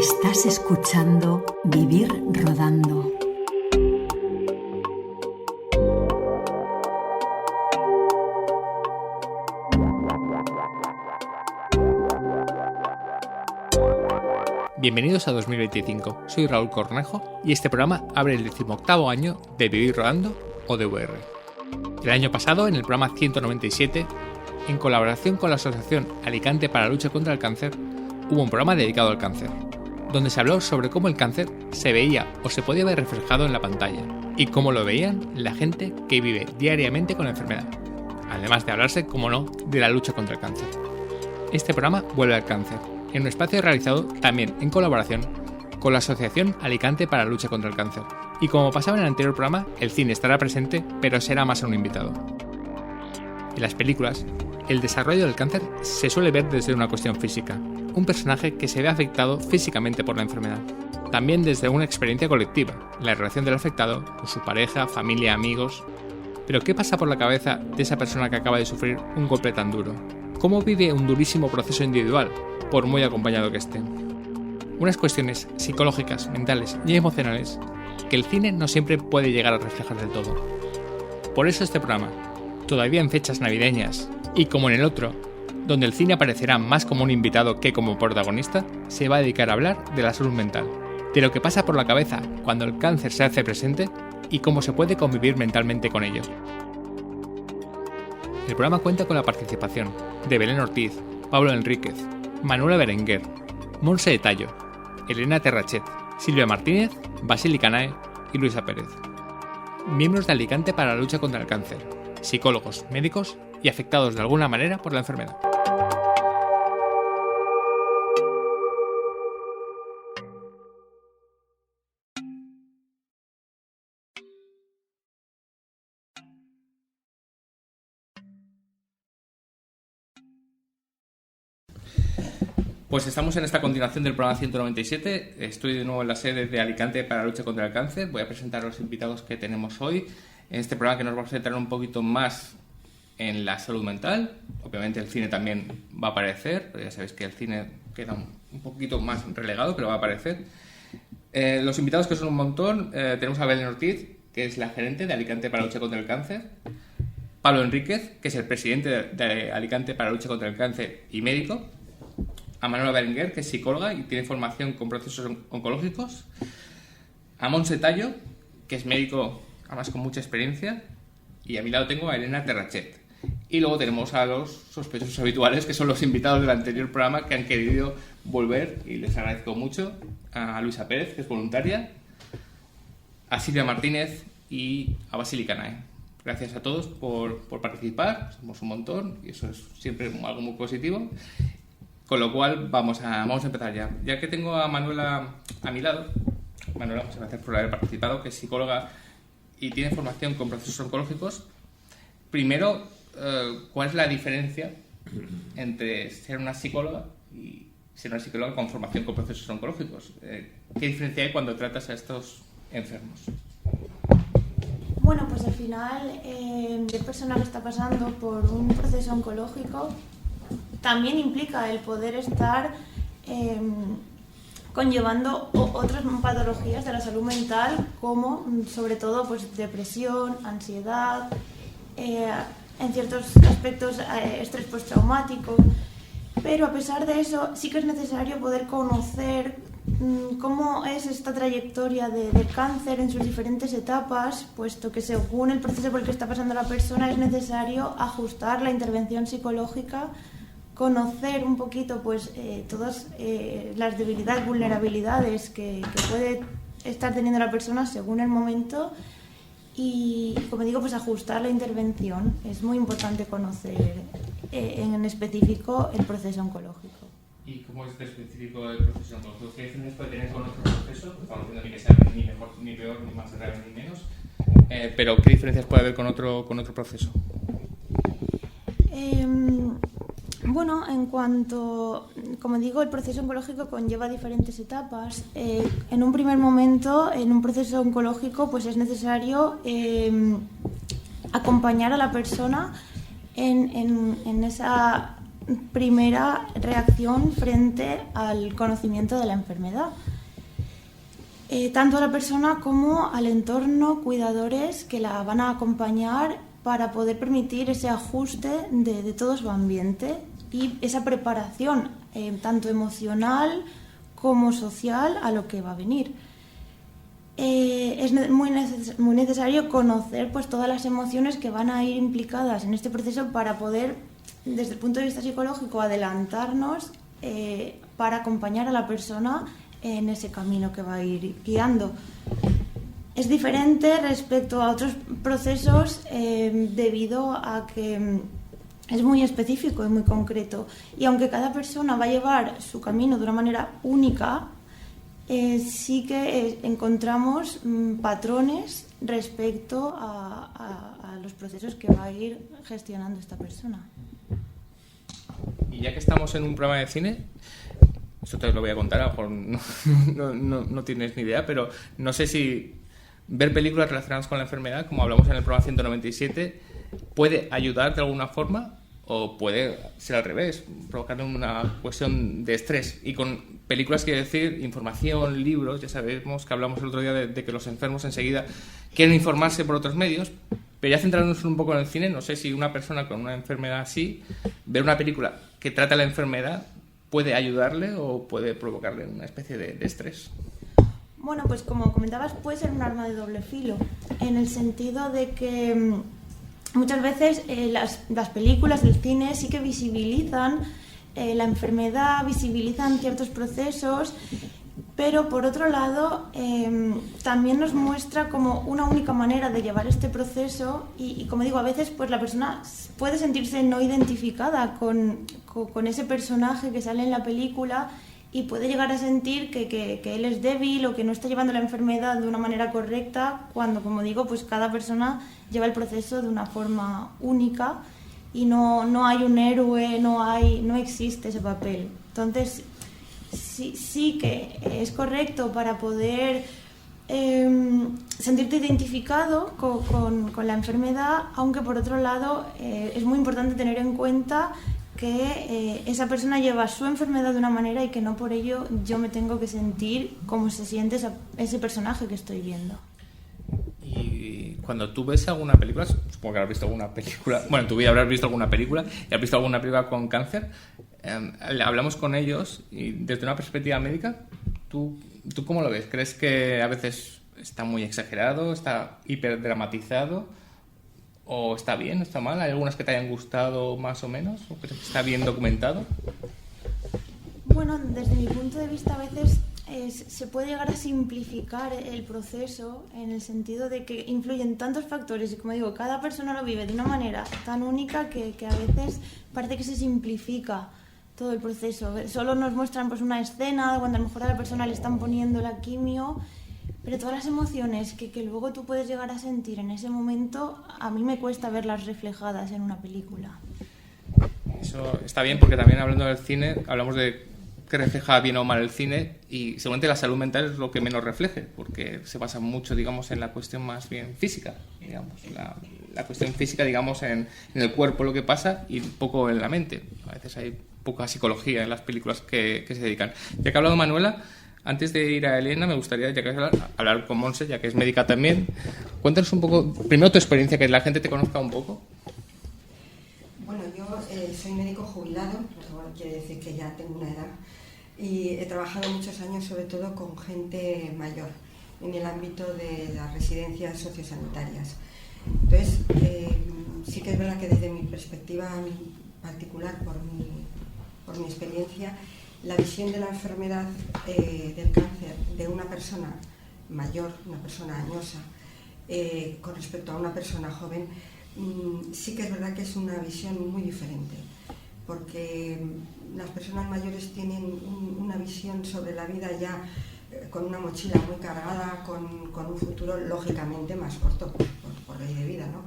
Estás escuchando Vivir Rodando. Bienvenidos a 2025, soy Raúl Cornejo y este programa abre el 18º año de Vivir Rodando o DVR. El año pasado, en el programa 197, en colaboración con la Asociación Alicante para la Lucha contra el Cáncer, hubo un programa dedicado al cáncer, donde se habló sobre cómo el cáncer se veía o se podía ver reflejado en la pantalla y cómo lo veían la gente que vive diariamente con la enfermedad, además de hablarse, como no, de la lucha contra el cáncer. Este programa vuelve al cáncer, en un espacio realizado también en colaboración con la Asociación Alicante para la Lucha contra el Cáncer. Y como pasaba en el anterior programa, el cine estará presente, pero será más un invitado. En las películas, el desarrollo del cáncer se suele ver desde una cuestión física, un personaje que se ve afectado físicamente por la enfermedad. También desde una experiencia colectiva, la relación del afectado con su pareja, familia, amigos. Pero ¿qué pasa por la cabeza de esa persona que acaba de sufrir un golpe tan duro? ¿Cómo vive un durísimo proceso individual, por muy acompañado que esté? Unas cuestiones psicológicas, mentales y emocionales que el cine no siempre puede llegar a reflejar del todo. Por eso este programa, todavía en fechas navideñas, y como en el otro, donde el cine aparecerá más como un invitado que como protagonista, se va a dedicar a hablar de la salud mental, de lo que pasa por la cabeza cuando el cáncer se hace presente y cómo se puede convivir mentalmente con ello. El programa cuenta con la participación de Belén Ortiz, Pablo Enríquez, Manuela Berenguer, Montse Tallo, Elena Terrachet, Silvia Martínez, Basili Canae y Luisa Pérez. Miembros de Alicante para la Lucha contra el Cáncer, psicólogos, médicos y afectados de alguna manera por la enfermedad. Pues estamos en esta continuación del programa 197. Estoy de nuevo en la sede de Alicante para la Lucha contra el Cáncer. Voy a presentar a los invitados que tenemos hoy en este programa, que nos va a centrar un poquito más en la salud mental. Obviamente el cine también va a aparecer, pero ya sabéis que el cine queda un poquito más relegado, pero va a aparecer. Los invitados, que son un montón, tenemos a Belén Ortiz, que es la gerente de Alicante para la Lucha contra el Cáncer. Pablo Enríquez, que es el presidente de Alicante para la Lucha contra el Cáncer y médico. A Manuela Berenguer, que es psicóloga y tiene formación con procesos oncológicos. A Montse Tallo, que es médico, además con mucha experiencia. Y a mi lado tengo a Elena Terrachet. Y luego tenemos a los sospechosos habituales, que son los invitados del anterior programa, que han querido volver, y les agradezco mucho. A Luisa Pérez, que es voluntaria. A Silvia Martínez y a Basili Canae. Gracias a todos por participar. Somos un montón y eso es siempre algo muy positivo. Con lo cual vamos a empezar ya. Ya que tengo a Manuela a mi lado, Manuela, muchas gracias por haber participado, que es psicóloga y tiene formación con procesos oncológicos. Primero, ¿cuál es la diferencia entre ser una psicóloga y ser una psicóloga con formación con procesos oncológicos? ¿Qué diferencia hay cuando tratas a estos enfermos? Bueno, pues al final, de persona que está pasando por un proceso oncológico, también implica el poder estar conllevando otras patologías de la salud mental, como sobre todo pues depresión, ansiedad, en ciertos aspectos estrés postraumático. Pero a pesar de eso, sí que es necesario poder conocer cómo es esta trayectoria del cáncer en sus diferentes etapas, puesto que según el proceso por el que está pasando la persona es necesario ajustar la intervención psicológica, conocer un poquito pues todas las debilidades, vulnerabilidades que puede estar teniendo la persona según el momento y, como digo, pues ajustar la intervención. Es muy importante conocer en específico el proceso oncológico. ¿Y cómo es específico el proceso oncológico? ¿Qué diferencias puede tener con otro proceso? Estamos diciendo ni que sea ni mejor, ni peor, ni más grave, ni menos. Pero ¿qué diferencias puede haber con otro proceso? Bueno, en cuanto, como digo, el proceso oncológico conlleva diferentes etapas. En un primer momento, en un proceso oncológico, pues es necesario acompañar a la persona en esa primera reacción frente al conocimiento de la enfermedad. Tanto a la persona como al entorno, cuidadores que la van a acompañar para poder permitir ese ajuste de todo su ambiente y esa preparación tanto emocional como social a lo que va a venir. Es muy necesario conocer pues todas las emociones que van a ir implicadas en este proceso para poder, desde el punto de vista psicológico, adelantarnos para acompañar a la persona en ese camino que va a ir guiando. Es diferente respecto a otros procesos debido a que es muy específico y muy concreto, y aunque cada persona va a llevar su camino de una manera única, sí que encontramos patrones respecto a los procesos que va a ir gestionando esta persona. Y ya que estamos en un programa de cine, esto te lo voy a contar, a lo mejor no tienes ni idea, pero no sé si ver películas relacionadas con la enfermedad, como hablamos en el programa 197, puede ayudar de alguna forma o puede ser al revés, provocar una cuestión de estrés. Y con películas, quiero decir, información, libros, ya sabemos que hablamos el otro día de que los enfermos enseguida quieren informarse por otros medios, pero ya centrándonos un poco en el cine, no sé si una persona con una enfermedad así, ver una película que trata la enfermedad, puede ayudarle o puede provocarle una especie de estrés. Bueno, pues como comentabas, puede ser un arma de doble filo, en el sentido de que muchas veces las películas del cine sí que visibilizan la enfermedad, visibilizan ciertos procesos, pero por otro lado también nos muestra como una única manera de llevar este proceso y como digo, a veces pues la persona puede sentirse no identificada con ese personaje que sale en la película y puede llegar a sentir que él es débil o que no está llevando la enfermedad de una manera correcta, cuando, como digo, pues cada persona lleva el proceso de una forma única y no hay un héroe, no existe ese papel. Entonces, sí que es correcto para poder sentirte identificado con la enfermedad, aunque por otro lado es muy importante tener en cuenta que esa persona lleva su enfermedad de una manera y que no por ello yo me tengo que sentir como se siente ese personaje que estoy viendo. Y cuando tú ves alguna película, supongo que habrás visto alguna película, bueno, en tu vida habrás visto alguna película y has visto alguna película con cáncer, hablamos con ellos y desde una perspectiva médica, ¿tú cómo lo ves? ¿Crees que a veces está muy exagerado, está hiperdramatizado? ¿O está bien, está mal? ¿Hay algunas que te hayan gustado más o menos? ¿O que está bien documentado? Bueno, desde mi punto de vista a veces se puede llegar a simplificar el proceso en el sentido de que influyen tantos factores y, como digo, cada persona lo vive de una manera tan única que a veces parece que se simplifica todo el proceso. Solo nos muestran pues una escena cuando a lo mejor a la persona le están poniendo la quimio, pero todas las emociones que luego tú puedes llegar a sentir en ese momento, a mí me cuesta verlas reflejadas en una película. Eso está bien, porque también hablando del cine, hablamos de que refleja bien o mal el cine, y seguramente la salud mental es lo que menos refleje, porque se basa mucho, digamos, en la cuestión más bien física, digamos, la cuestión física, digamos, en el cuerpo lo que pasa y poco en la mente. A veces hay poca psicología en las películas que se dedican. Ya que ha hablado Manuela, antes de ir a Elena, me gustaría, ya que hablar con Montse, ya que es médica también. Cuéntanos un poco, primero tu experiencia, que la gente te conozca un poco. Bueno, yo soy médico jubilado, lo cual quiere decir que ya tengo una edad, y he trabajado muchos años sobre todo con gente mayor, en el ámbito de las residencias sociosanitarias. Entonces, sí que es verdad que desde mi perspectiva particular, por mi experiencia, la visión de la enfermedad del cáncer de una persona mayor, una persona añosa, con respecto a una persona joven, sí que es verdad que es una visión muy diferente, porque las personas mayores tienen una visión sobre la vida ya con una mochila muy cargada, con un futuro lógicamente más corto, por ley de vida, ¿no?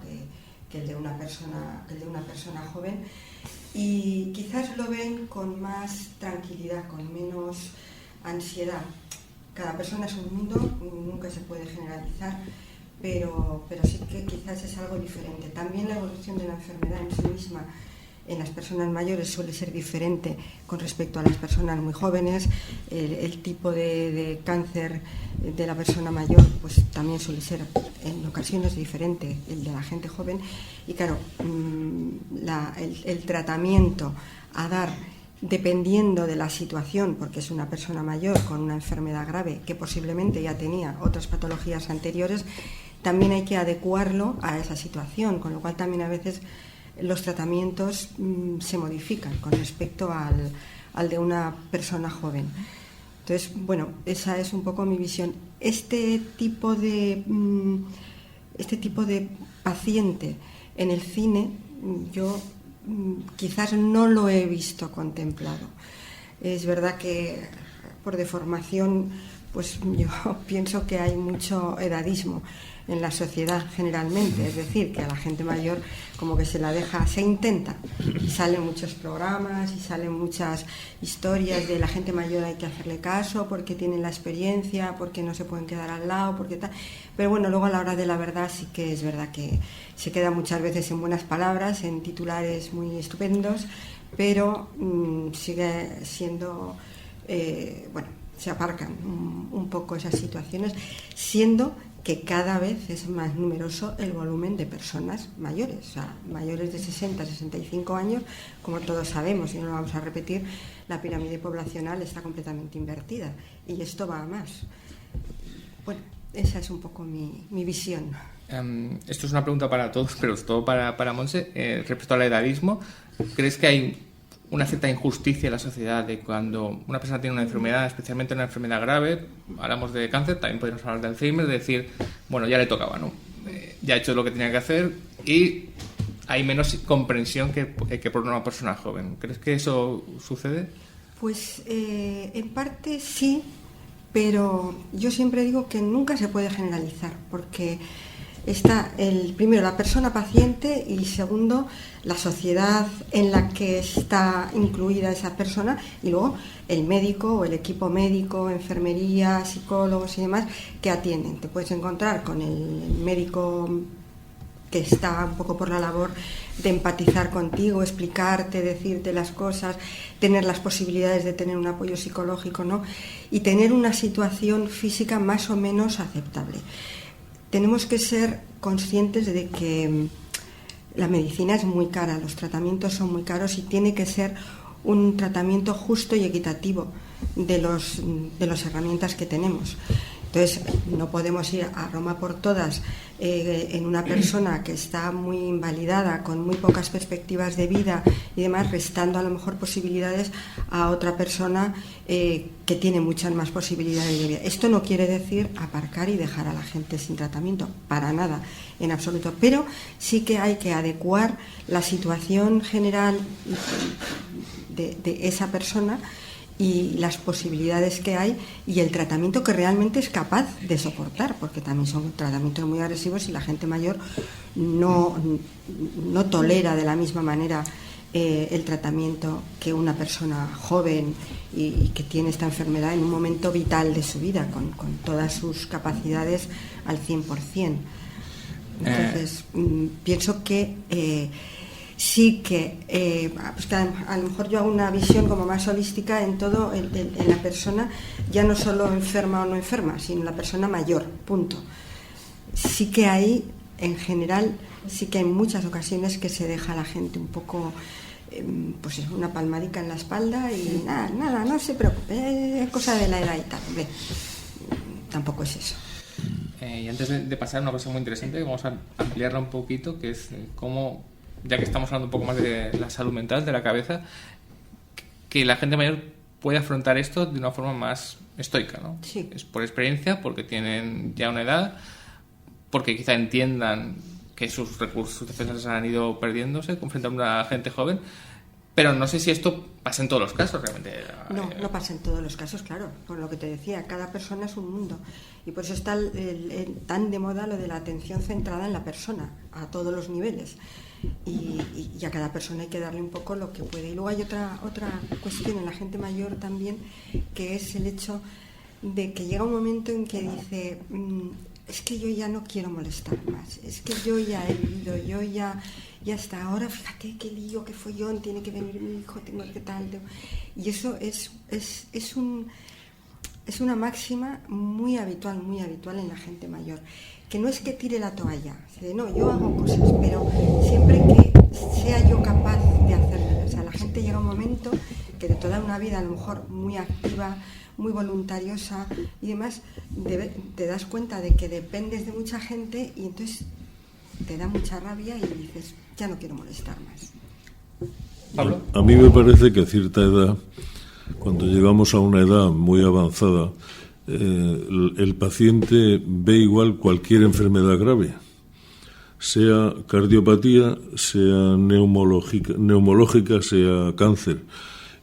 que el de una persona joven. Y quizás lo ven con más tranquilidad, con menos ansiedad. Cada persona es un mundo, nunca se puede generalizar, pero sí que quizás es algo diferente. También la evolución de la enfermedad en sí misma en las personas mayores suele ser diferente con respecto a las personas muy jóvenes. El tipo de cáncer de la persona mayor pues también suele ser en ocasiones diferente el de la gente joven. Y claro, el tratamiento a dar dependiendo de la situación, porque es una persona mayor con una enfermedad grave que posiblemente ya tenía otras patologías anteriores, también hay que adecuarlo a esa situación, con lo cual también a veces los tratamientos se modifican con respecto al de una persona joven. Entonces, bueno, esa es un poco mi visión. Este tipo de paciente en el cine, yo quizás no lo he visto contemplado. Es verdad que por deformación, pues yo pienso que hay mucho edadismo en la sociedad generalmente, es decir, que a la gente mayor como que se la deja, se intenta, y salen muchos programas y salen muchas historias de la gente mayor hay que hacerle caso porque tienen la experiencia, porque no se pueden quedar al lado, porque tal, pero bueno, luego a la hora de la verdad sí que es verdad que se queda muchas veces en buenas palabras, en titulares muy estupendos, pero sigue siendo, bueno, se aparcan un poco esas situaciones, siendo que cada vez es más numeroso el volumen de personas mayores, o sea, mayores de 60, 65 años, como todos sabemos, y no lo vamos a repetir, la pirámide poblacional está completamente invertida y esto va a más. Bueno, esa es un poco mi visión. Esto es una pregunta para todos, pero todo para Montse. Respecto al edadismo, ¿crees que hay una cierta injusticia en la sociedad de cuando una persona tiene una enfermedad, especialmente una enfermedad grave? Hablamos de cáncer, también podemos hablar de Alzheimer, de decir, bueno, ya le tocaba, ¿no? Ya ha hecho lo que tenía que hacer y hay menos comprensión que por una persona joven. ¿Crees que eso sucede? Pues en parte sí, pero yo siempre digo que nunca se puede generalizar, porque está primero la persona paciente y segundo la sociedad en la que está incluida esa persona y luego el médico o el equipo médico, enfermería, psicólogos y demás que atienden. Te puedes encontrar con el médico que está un poco por la labor de empatizar contigo, explicarte, decirte las cosas, tener las posibilidades de tener un apoyo psicológico, ¿no? Y tener una situación física más o menos aceptable. Tenemos que ser conscientes de que la medicina es muy cara, los tratamientos son muy caros y tiene que ser un tratamiento justo y equitativo de las herramientas que tenemos. Entonces, no podemos ir a Roma por todas en una persona que está muy invalidada, con muy pocas perspectivas de vida y demás, restando a lo mejor posibilidades a otra persona que tiene muchas más posibilidades de vida. Esto no quiere decir aparcar y dejar a la gente sin tratamiento, para nada, en absoluto, pero sí que hay que adecuar la situación general de esa persona y las posibilidades que hay y el tratamiento que realmente es capaz de soportar, porque también son tratamientos muy agresivos y la gente mayor no tolera de la misma manera el tratamiento que una persona joven y que tiene esta enfermedad en un momento vital de su vida, con todas sus capacidades al 100%. Entonces, pienso que sí que, pues que a lo mejor yo hago una visión como más holística en todo, en la persona, ya no solo enferma o no enferma, sino la persona mayor, punto. Sí que hay, en general, sí que hay muchas ocasiones que se deja a la gente un poco, pues una palmadica en la espalda y nada, no se preocupe, es cosa de la edad y tal. Hombre, tampoco es eso. Y antes de pasar a una cosa muy interesante, vamos a ampliarla un poquito, que es cómo, ya que estamos hablando un poco más de la salud mental, de la cabeza, que la gente mayor puede afrontar esto de una forma más estoica, ¿no? Sí. Es por experiencia, porque tienen ya una edad, porque quizá entiendan que sus recursos, sus defensas han ido perdiéndose frente a una gente joven, pero no sé si esto pasa en todos los casos realmente. No pasa en todos los casos, claro, por lo que te decía, cada persona es un mundo y por eso está tan de moda lo de la atención centrada en la persona, a todos los niveles. Y a cada persona hay que darle un poco lo que puede. Y luego hay otra cuestión en la gente mayor también, que es el hecho de que llega un momento en que dice, es que yo ya no quiero molestar más, es que yo ya he vivido, yo ya hasta ahora, fíjate qué lío, qué follón, tiene que venir mi hijo, tengo que tal. Y eso es una máxima muy habitual en la gente mayor, que no es que tire la toalla, no, yo hago cosas, pero siempre que sea yo capaz de hacerlo. O sea, la gente llega a un momento que de toda una vida a lo mejor muy activa, muy voluntariosa y demás, te das cuenta de que dependes de mucha gente y entonces te da mucha rabia y dices, ya no quiero molestar más. Pablo. A mí me parece que a cierta edad, cuando llegamos a una edad muy avanzada, el paciente ve igual cualquier enfermedad grave, sea cardiopatía, sea neumológica, sea cáncer.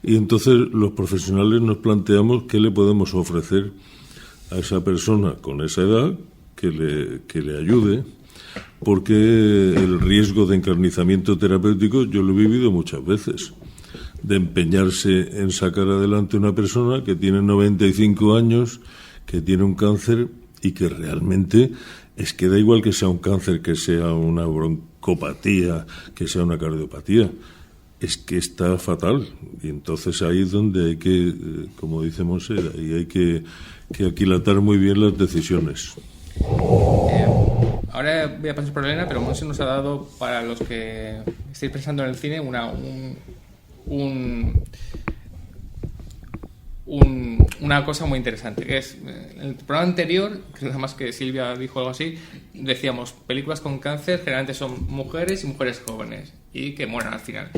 Y entonces los profesionales nos planteamos qué le podemos ofrecer a esa persona con esa edad que le ayude, porque el riesgo de encarnizamiento terapéutico yo lo he vivido muchas veces, de empeñarse en sacar adelante una persona que tiene 95 años, que tiene un cáncer y que realmente es que da igual que sea un cáncer, que sea una broncopatía, que sea una cardiopatía, es que está fatal. Y entonces ahí es donde hay que, como dice Monse, ahí hay que aquilatar muy bien las decisiones. Ahora voy a pasar por Elena, pero Monse nos ha dado, para los que estéis pensando en el cine, una cosa muy interesante, que es, en el programa anterior, que nada más que Silvia dijo algo así, decíamos, películas con cáncer generalmente son mujeres y mujeres jóvenes, y que mueran al final,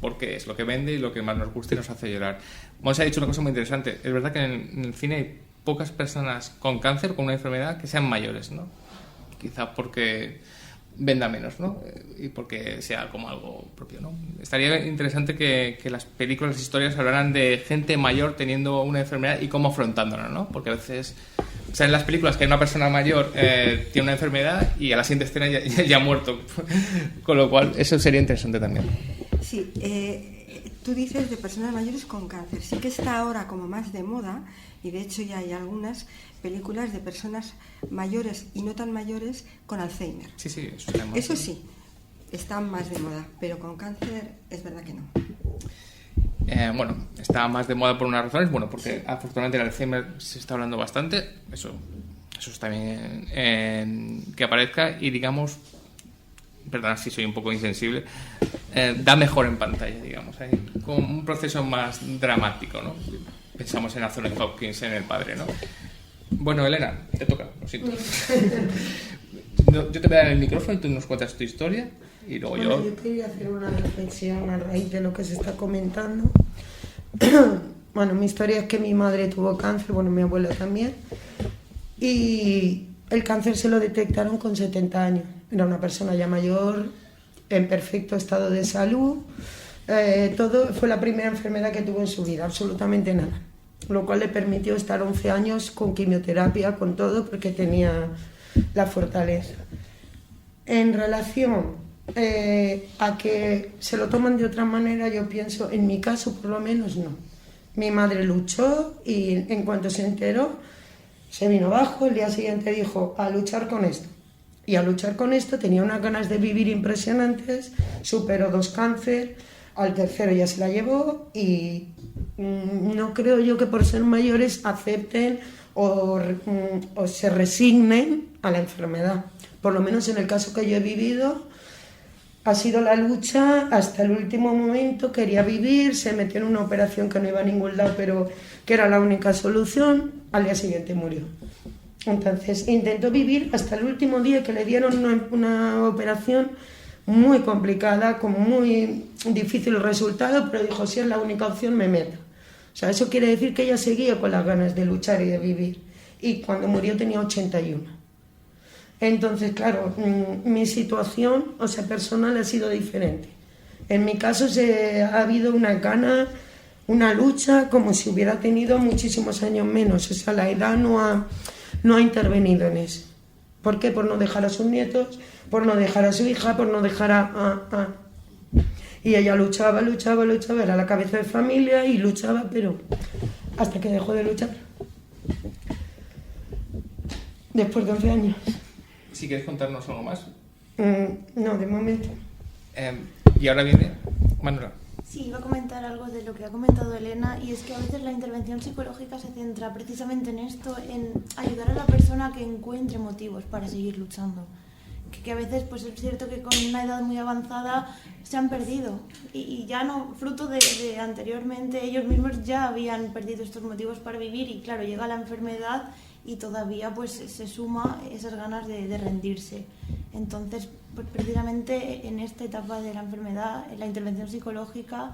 porque es lo que vende y lo que más nos gusta y nos hace llorar. Monse ha dicho una cosa muy interesante, es verdad que en el cine hay pocas personas con cáncer, con una enfermedad, que sean mayores, ¿no? Quizás porque venda menos, ¿no? Y porque sea como algo propio, ¿no? Estaría interesante que las películas, las historias hablaran de gente mayor teniendo una enfermedad y cómo afrontándola, ¿no? Porque a veces, o sea, en las películas que una persona mayor tiene una enfermedad y a la siguiente escena ya ha muerto, con lo cual eso sería interesante también. Sí, tú dices de personas mayores con cáncer, sí que está ahora como más de moda y de hecho ya hay algunas películas de personas mayores y no tan mayores con Alzheimer. Sí, eso sí, están más de moda, pero con cáncer es verdad que no. Bueno, está más de moda por unas razones, bueno, porque afortunadamente el Alzheimer se está hablando bastante, eso está bien que aparezca y digamos, perdón si soy un poco insensible, da mejor en pantalla, digamos, hay con un proceso más dramático, ¿no? Pensamos en Anthony Hopkins, en El Padre, ¿no? Bueno, Elena, te toca, lo siento. Yo te voy a dar el micrófono y tú nos cuentas tu historia y luego yo quería hacer una reflexión a raíz de lo que se está comentando. Bueno, mi historia es que mi madre tuvo cáncer, bueno, mi abuelo también, y el cáncer se lo detectaron con 70 años. Era una persona ya mayor, en perfecto estado de salud. Todo fue la primera enfermedad que tuvo en su vida, absolutamente nada, lo cual le permitió estar 11 años con quimioterapia, con todo, porque tenía la fortaleza. En relación a que se lo toman de otra manera, yo pienso, en mi caso por lo menos no. Mi madre luchó y en cuanto se enteró, se vino abajo, el día siguiente dijo, a luchar con esto. Y a luchar con esto tenía unas ganas de vivir impresionantes, superó 2 cánceres, al tercero ya se la llevó y no creo yo que por ser mayores acepten o se resignen a la enfermedad. Por lo menos en el caso que yo he vivido, ha sido la lucha hasta el último momento. Quería vivir, se metió en una operación que no iba a ningún lado, pero que era la única solución. Al día siguiente murió. Entonces intentó vivir hasta el último día, que le dieron una operación muy complicada, con muy difícil el resultado, pero dijo, si es la única opción, me meto. O sea, eso quiere decir que ella seguía con las ganas de luchar y de vivir. Y cuando murió tenía 81. Entonces, claro, mi situación, o sea, personal ha sido diferente. En mi caso ha habido una gana, una lucha, como si hubiera tenido muchísimos años menos. O sea, la edad no ha intervenido en eso. ¿Por qué? Por no dejar a sus nietos, por no dejar a su hija, por no dejar a... Y ella luchaba, era la cabeza de familia y luchaba, pero hasta que dejó de luchar. después de 11 años. Si quieres contarnos algo más. No, de momento. Y ahora viene Manuela. Sí, iba a comentar algo de lo que ha comentado Elena, y es que a veces la intervención psicológica se centra precisamente en esto, en ayudar a la persona a que encuentre motivos para seguir luchando. Que a veces pues es cierto que con una edad muy avanzada se han perdido y ya no, fruto de anteriormente ellos mismos ya habían perdido estos motivos para vivir, y claro, llega la enfermedad y todavía pues se suma esas ganas de rendirse. Entonces, pues precisamente en esta etapa de la enfermedad la intervención psicológica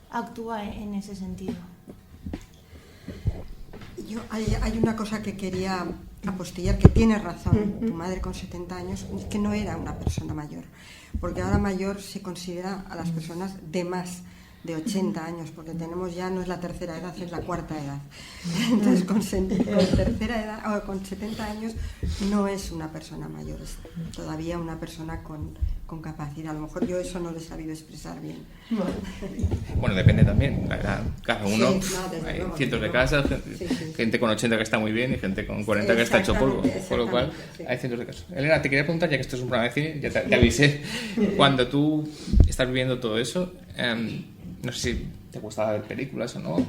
actúa en ese sentido. Hay una cosa que quería apostillar, que tienes razón. Tu madre con 70 años, es que no era una persona mayor, porque ahora mayor se considera a las personas de más de 80 años, porque tenemos ya, no es la tercera edad, es la cuarta edad. Entonces con tercera edad o con 70 años no es una persona mayor, es todavía una persona con capacidad. A lo mejor yo eso no lo he sabido expresar bien. Bueno, depende también, cada uno. Sí, no, hay luego, cientos de casos, gente con 80 que está muy bien y gente con 40 que está hecho polvo, con lo cual hay cientos de casos. Elena, te quería preguntar, ya que esto es un programa de cine, ya te avisé, cuando tú estás viviendo todo eso, no sé si te gustaba ver películas o no.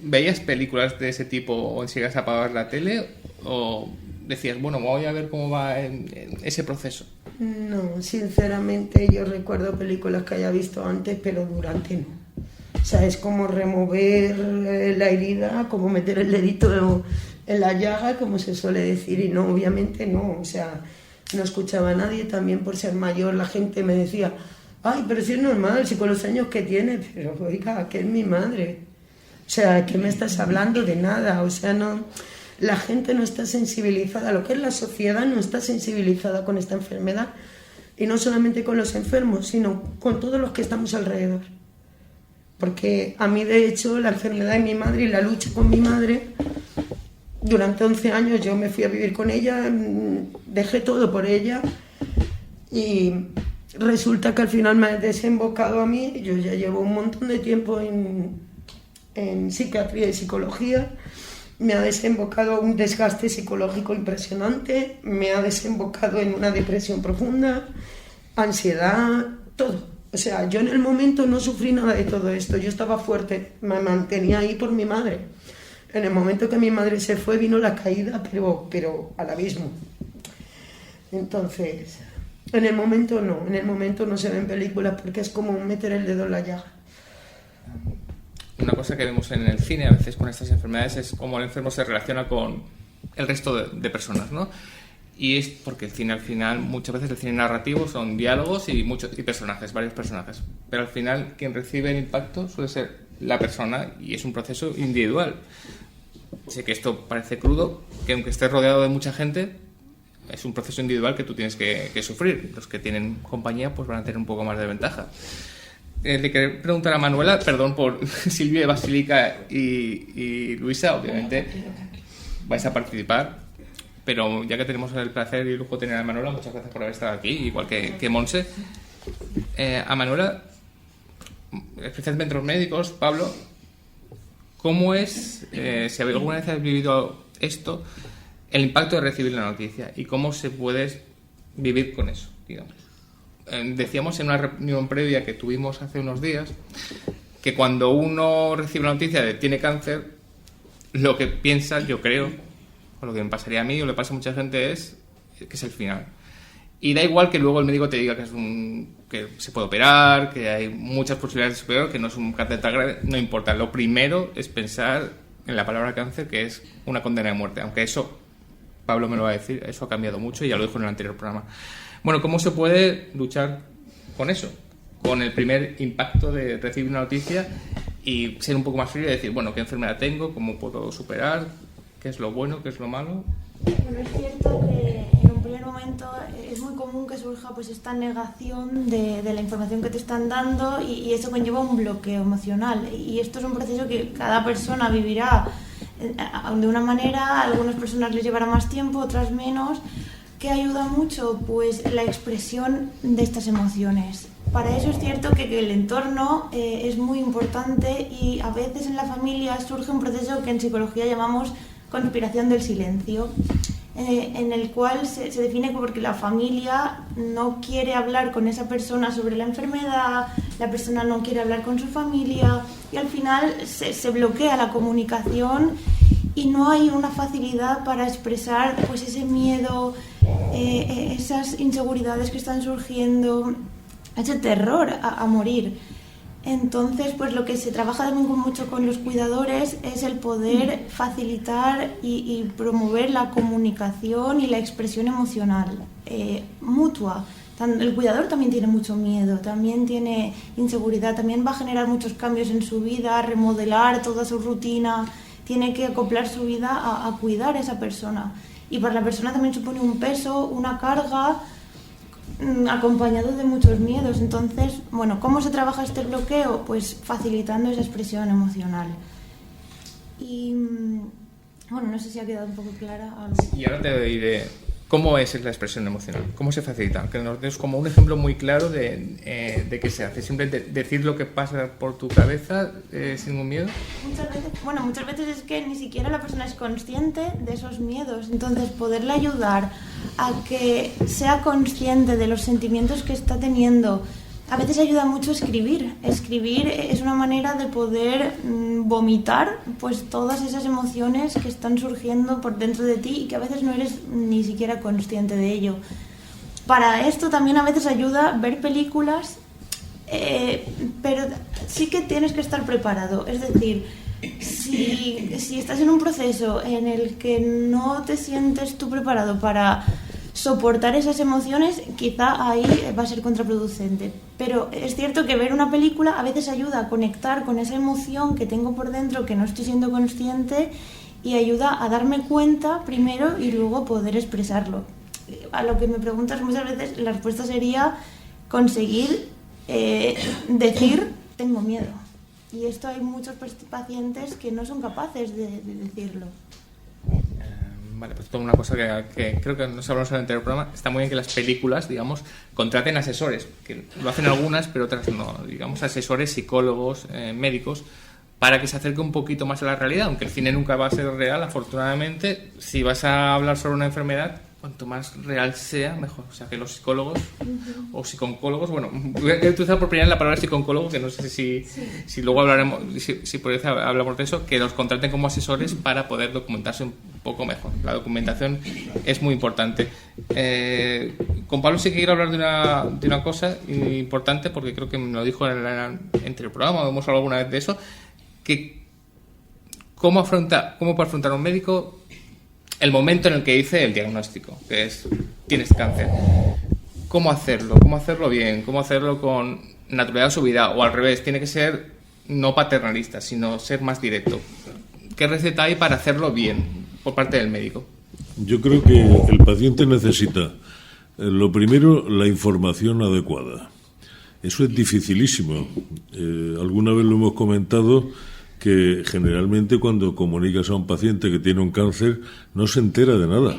¿Veías películas de ese tipo o enseguida apagabas la tele o decías, bueno, voy a ver cómo va en ese proceso? No, sinceramente yo recuerdo películas que haya visto antes, pero durante no. O sea, es como remover la herida, como meter el dedito en la llaga, como se suele decir, y no, obviamente no. O sea, no escuchaba a nadie, también por ser mayor la gente me decía, ay, pero si es normal, si con los años que tiene, pero oiga, que es mi madre. O sea, ¿qué me estás hablando? De nada, o sea, no, la gente no está sensibilizada, lo que es la sociedad no está sensibilizada con esta enfermedad, y no solamente con los enfermos, sino con todos los que estamos alrededor. Porque a mí, de hecho, la enfermedad de mi madre y la lucha con mi madre, durante 11 años yo me fui a vivir con ella, dejé todo por ella, y resulta que al final me ha desembocado a mí. Yo ya llevo un montón de tiempo en psiquiatría y psicología, me ha desembocado un desgaste psicológico impresionante, me ha desembocado en una depresión profunda, ansiedad, todo. O sea, yo en el momento no sufrí nada de todo esto, yo estaba fuerte, me mantenía ahí por mi madre. En el momento que mi madre se fue vino la caída, pero al abismo. Entonces, en el momento no se ven películas porque es como meter el dedo en la llaga. Una cosa que vemos en el cine a veces con estas enfermedades es cómo el enfermo se relaciona con el resto de personas, ¿no? Y es porque el cine al final, muchas veces el cine narrativo son diálogos y personajes, varios personajes. Pero al final quien recibe el impacto suele ser la persona y es un proceso individual. Sé que esto parece crudo, que aunque estés rodeado de mucha gente, es un proceso individual que tú tienes que sufrir. Los que tienen compañía pues van a tener un poco más de ventaja. Le quería preguntar a Manuela, perdón por Silvia, Basílica y Luisa, obviamente vais a participar, pero ya que tenemos el placer y el lujo de tener a Manuela, muchas gracias por haber estado aquí, igual que Monse. A Manuela, especialmente los médicos, Pablo, ¿cómo es, si alguna vez has vivido esto, el impacto de recibir la noticia y cómo se puede vivir con eso, digamos? Decíamos en una reunión previa que tuvimos hace unos días que cuando uno recibe la noticia de tiene cáncer, lo que piensa, yo creo, o lo que me pasaría a mí o le pasa a mucha gente, es que es el final. Y da igual que luego el médico te diga que se puede operar, que hay muchas posibilidades de superar, que no es un cáncer tan grave, no importa. Lo primero es pensar en la palabra cáncer, que es una condena de muerte, aunque eso, Pablo me lo va a decir, eso ha cambiado mucho y ya lo dijo en el anterior programa. Bueno, ¿cómo se puede luchar con eso? Con el primer impacto de recibir una noticia y ser un poco más frío y decir, bueno, ¿qué enfermedad tengo? ¿Cómo puedo superar? ¿Qué es lo bueno? ¿Qué es lo malo? Bueno, es cierto que en un primer momento es muy común que surja pues esta negación de la información que te están dando y eso conlleva un bloqueo emocional. Y esto es un proceso que cada persona vivirá de una manera, a algunas personas les llevará más tiempo, otras menos. ¿Qué ayuda mucho? Pues la expresión de estas emociones. Para eso es cierto que el entorno es muy importante y a veces en la familia surge un proceso que en psicología llamamos conspiración del silencio. en el cual se define porque la familia no quiere hablar con esa persona sobre la enfermedad, la persona no quiere hablar con su familia y al final se bloquea la comunicación y no hay una facilidad para expresar pues ese miedo, esas inseguridades que están surgiendo, ese terror a morir. Entonces, pues lo que se trabaja también mucho con los cuidadores es el poder facilitar y promover la comunicación y la expresión emocional mutua. El cuidador también tiene mucho miedo, también tiene inseguridad, también va a generar muchos cambios en su vida, remodelar toda su rutina, tiene que acoplar su vida a cuidar a esa persona. Y para la persona también supone un peso, una carga, acompañado de muchos miedos. Entonces, bueno, ¿cómo se trabaja este bloqueo? Pues facilitando esa expresión emocional. Y bueno, no sé si ha quedado un poco clara algo. Y ahora te diré cómo es la expresión emocional, cómo se facilita, que nos des como un ejemplo muy claro de qué se hace. Simplemente decir lo que pasa por tu cabeza sin ningún miedo. Muchas veces es que ni siquiera la persona es consciente de esos miedos. Entonces, poderle ayudar a que sea consciente de los sentimientos que está teniendo. A veces ayuda mucho escribir. Escribir es una manera de poder vomitar pues todas esas emociones que están surgiendo por dentro de ti y que a veces no eres ni siquiera consciente de ello. Para esto también a veces ayuda ver películas, pero sí que tienes que estar preparado. Es decir, si estás en un proceso en el que no te sientes tú preparado para soportar esas emociones, quizá ahí va a ser contraproducente. Pero es cierto que ver una película a veces ayuda a conectar con esa emoción que tengo por dentro, que no estoy siendo consciente, y ayuda a darme cuenta primero y luego poder expresarlo. A lo que me preguntas muchas veces, la respuesta sería conseguir decir tengo miedo. Y esto hay muchos pacientes que no son capaces de decirlo. Vale, pues toda una cosa que creo que nos hablamos en el anterior programa. Está muy bien que las películas, digamos, contraten asesores, que lo hacen algunas, pero otras no. Digamos, asesores, psicólogos, médicos, para que se acerque un poquito más a la realidad. Aunque el cine nunca va a ser real, afortunadamente, si vas a hablar sobre una enfermedad, cuanto más real sea, mejor. O sea, que los psicólogos o psicooncólogos, bueno, voy a utilizar por primera vez la palabra psicooncólogo, que no sé si luego hablaremos, si por eso hablamos de eso, que los contraten como asesores para poder documentarse un poco mejor. La documentación es muy importante. Con Pablo sí que quiero hablar de una cosa importante, porque creo que me lo dijo entre el programa, hemos hablado alguna vez de eso, que cómo puede afrontar un médico el momento en el que dice el diagnóstico, que es tienes cáncer. ¿Cómo hacerlo? ¿Cómo hacerlo bien? ¿Cómo hacerlo con naturalidad de su vida? O al revés, tiene que ser no paternalista, sino ser más directo. ¿Qué receta hay para hacerlo bien por parte del médico? Yo creo que el paciente necesita, lo primero, la información adecuada. Eso es dificilísimo. Alguna vez lo hemos comentado, que generalmente cuando comunicas a un paciente que tiene un cáncer no se entera de nada.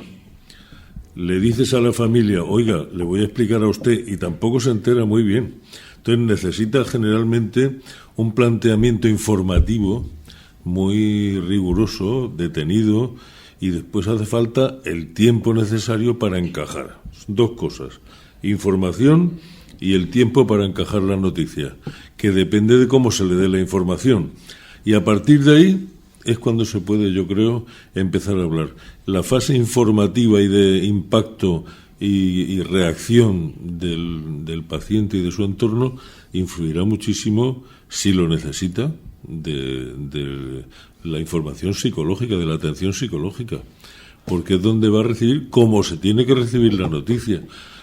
Le dices a la familia, oiga, le voy a explicar a usted, y tampoco se entera muy bien. Entonces necesita generalmente un planteamiento informativo muy riguroso, detenido, y después hace falta el tiempo necesario para encajar. Son dos cosas, información y el tiempo para encajar la noticia, que depende de cómo se le dé la información. Y a partir de ahí es cuando se puede, yo creo, empezar a hablar. La fase informativa y de impacto y reacción del paciente y de su entorno influirá muchísimo, si lo necesita, de la información psicológica, de la atención psicológica, porque es donde va a recibir cómo se tiene que recibir la noticia.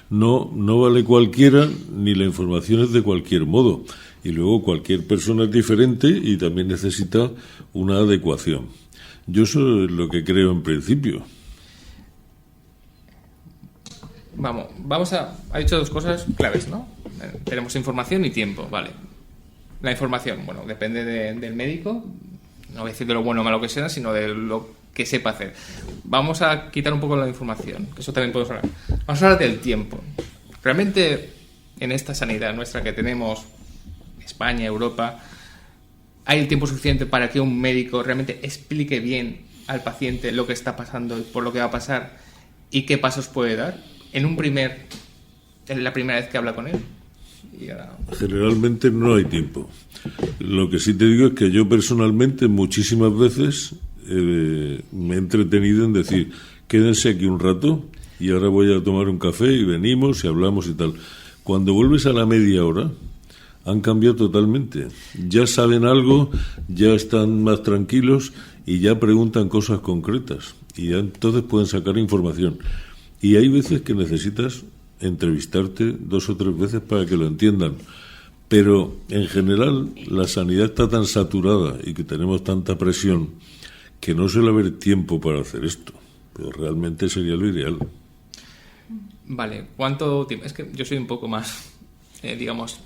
No vale cualquiera, ni la información es de cualquier modo. Y luego cualquier persona es diferente y también necesita una adecuación. Yo eso es lo que creo en principio. Ha dicho dos cosas claves, ¿no? Tenemos información y tiempo, vale. La información, bueno, depende del médico, no voy a decir de lo bueno o malo que sea, sino de lo que sepa hacer. Vamos a quitar un poco la información, que eso también podemos hablar. Vamos a hablar del tiempo. Realmente, en esta sanidad nuestra que tenemos, España, Europa, ¿hay el tiempo suficiente para que un médico realmente explique bien al paciente lo que está pasando y por lo que va a pasar? ¿Y qué pasos puede dar en la primera vez que habla con él? Y ahora... Generalmente no hay tiempo. Lo que sí te digo es que yo personalmente muchísimas veces me he entretenido en decir, quédense aquí un rato y ahora voy a tomar un café y venimos y hablamos y tal. Cuando vuelves a la media hora, han cambiado totalmente. Ya saben algo, ya están más tranquilos y ya preguntan cosas concretas. Y ya entonces pueden sacar información. Y hay veces que necesitas entrevistarte 2 o 3 veces para que lo entiendan. Pero en general la sanidad está tan saturada y que tenemos tanta presión que no suele haber tiempo para hacer esto. Pero realmente sería lo ideal. Vale, ¿cuánto tiempo? Es que yo soy un poco más, digamos,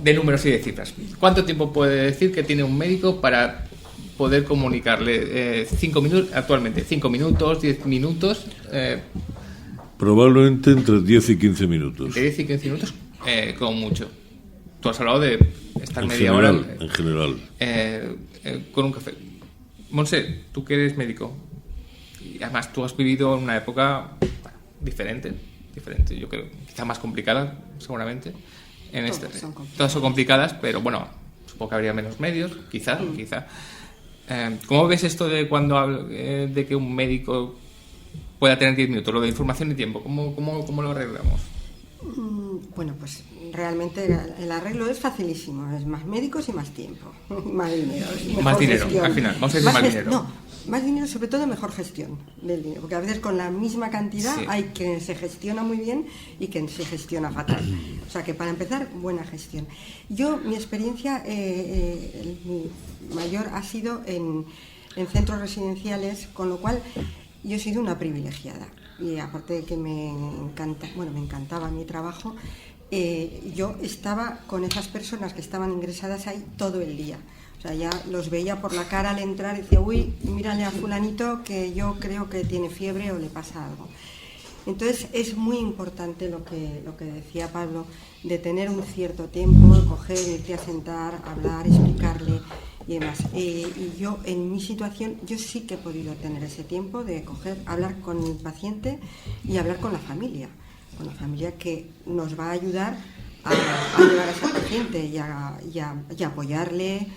de números y de cifras. ¿Cuánto tiempo puede decir que tiene un médico para poder comunicarle 5 minutos actualmente? 5 minutos, 10 minutos. Probablemente entre 10 y 15 minutos. Entre 10 y 15 minutos, como mucho. Tú has hablado de estar media hora. En general. Con un café. Monse, tú que eres médico, y además tú has vivido en una época diferente, yo creo, quizá más complicada, seguramente. Todas son complicadas, pero bueno, supongo que habría menos medios, quizá. ¿Cómo ves esto de cuando de que un médico pueda tener 10 minutos, lo de información y tiempo? ¿Cómo lo arreglamos? Bueno, pues realmente el arreglo es facilísimo. Es más médicos y más tiempo. Más dinero. Más dinero, gestión. Al final. Vamos a decir más dinero. No, más dinero, sobre todo mejor gestión del dinero. Porque a veces con la misma cantidad hay quien se gestiona muy bien y quien se gestiona fatal. O sea que para empezar, buena gestión. Mi experiencia mi mayor ha sido en centros residenciales, con lo cual yo he sido una privilegiada. Y aparte de que me encantaba mi trabajo, yo estaba con esas personas que estaban ingresadas ahí todo el día. O sea, ya los veía por la cara al entrar y decía, uy, mírale a fulanito que yo creo que tiene fiebre o le pasa algo. Entonces es muy importante lo que decía Pablo, de tener un cierto tiempo, coger, irte a sentar, hablar, explicarle y demás. Y yo en mi situación, yo sí que he podido tener ese tiempo de coger, hablar con el paciente y hablar con la familia que nos va a ayudar a ayudar a ese paciente y a apoyarle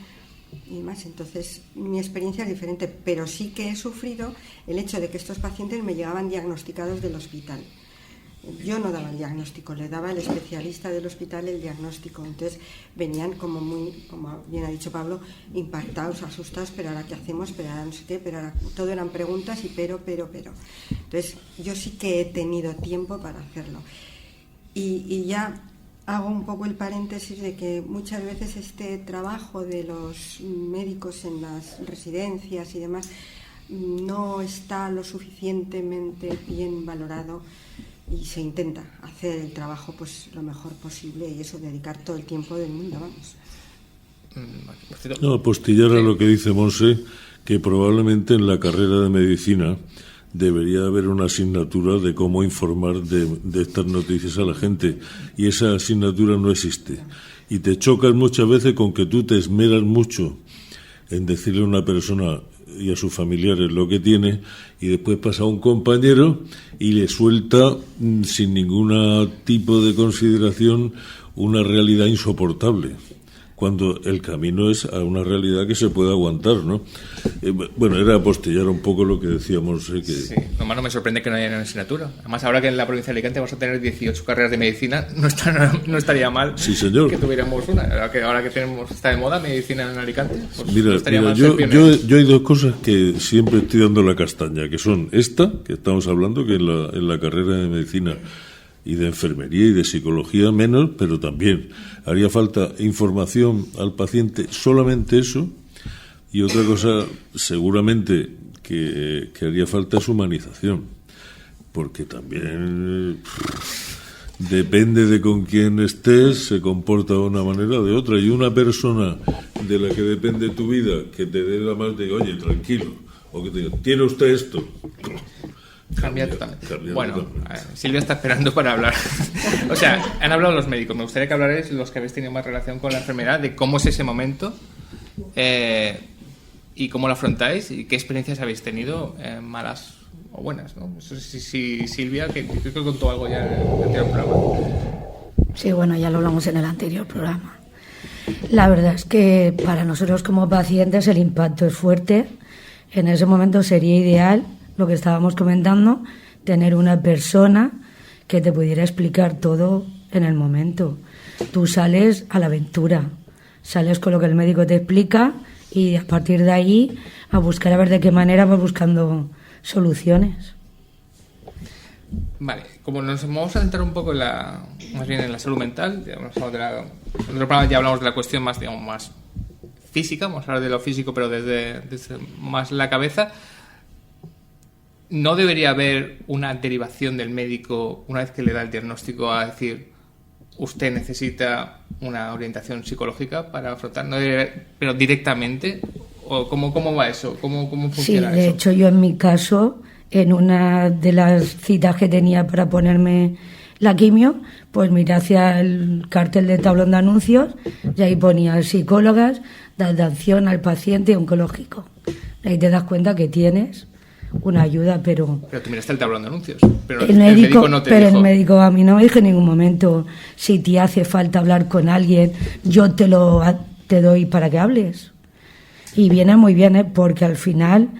y demás. Entonces mi experiencia es diferente, pero sí que he sufrido el hecho de que estos pacientes me llegaban diagnosticados del hospital. Yo no daba el diagnóstico, le daba el especialista del hospital el diagnóstico. Entonces venían como bien ha dicho Pablo, impactados, asustados, pero ahora qué hacemos, pero ahora no sé qué, pero ahora todo eran preguntas y pero. Entonces yo sí que he tenido tiempo para hacerlo. Y ya hago un poco el paréntesis de que muchas veces este trabajo de los médicos en las residencias y demás no está lo suficientemente bien valorado. Y se intenta hacer el trabajo pues lo mejor posible y eso, dedicar todo el tiempo del mundo, vamos. No, apostillar a lo que dice Monse, que probablemente en la carrera de medicina debería haber una asignatura de cómo informar de estas noticias a la gente, y esa asignatura no existe. Y te chocas muchas veces con que tú te esmeras mucho en decirle a una persona y a sus familiares lo que tiene, y después pasa un compañero y le suelta sin ningún tipo de consideración una realidad insoportable, cuando el camino es a una realidad que se puede aguantar, ¿no? Bueno, era apostillar un poco lo que decíamos. Sí, nomás no me sorprende que no haya una asignatura. Además, ahora que en la provincia de Alicante vamos a tener 18 carreras de medicina, no estaría mal, sí, señor, que tuviéramos una. Ahora que está de moda medicina en Alicante, pues mira, yo hay 2 cosas que siempre estoy dando la castaña, que son esta, que estamos hablando, que en la carrera de medicina y de enfermería y de psicología menos, pero también haría falta información al paciente, solamente eso. Y otra cosa seguramente que haría falta es humanización, porque también depende de con quién estés, se comporta de una manera o de otra, y una persona de la que depende tu vida que te dé la mano, te diga, oye, tranquilo, o que te diga, ¿tiene usted esto? Cambia totalmente. Bueno, Silvia está esperando para hablar. O sea, han hablado los médicos. Me gustaría que hablarais los que habéis tenido más relación con la enfermedad, de cómo es ese momento y cómo lo afrontáis y qué experiencias habéis tenido, malas o buenas, ¿no? No sé si Silvia, que creo que contó algo ya en el anterior programa. Sí, bueno, ya lo hablamos en el anterior programa. La verdad es que para nosotros como pacientes el impacto es fuerte. En ese momento sería ideal, lo que estábamos comentando, tener una persona que te pudiera explicar todo en el momento. Tú sales a la aventura, sales con lo que el médico te explica y a partir de ahí a buscar a ver de qué manera vas buscando soluciones. Vale, como nos vamos a centrar un poco más bien en la salud mental, en otro programa ya hablamos de la cuestión más, digamos, más física, vamos a hablar de lo físico, pero desde más la cabeza. ¿No debería haber una derivación del médico una vez que le da el diagnóstico a decir usted necesita una orientación psicológica para afrontar, no debería, pero directamente? ¿O cómo va eso? ¿Cómo funciona eso? Sí, de hecho yo en mi caso, en una de las citas que tenía para ponerme la quimio, pues miré hacia el cartel de tablón de anuncios y ahí ponía psicólogas de atención al paciente oncológico. Ahí te das cuenta que tienes una ayuda, pero... Pero tú miraste el tablón de anuncios, pero el médico no te dijo... el médico a mí no me dijo en ningún momento si te hace falta hablar con alguien, yo te doy para que hables. Y viene muy bien, porque al final,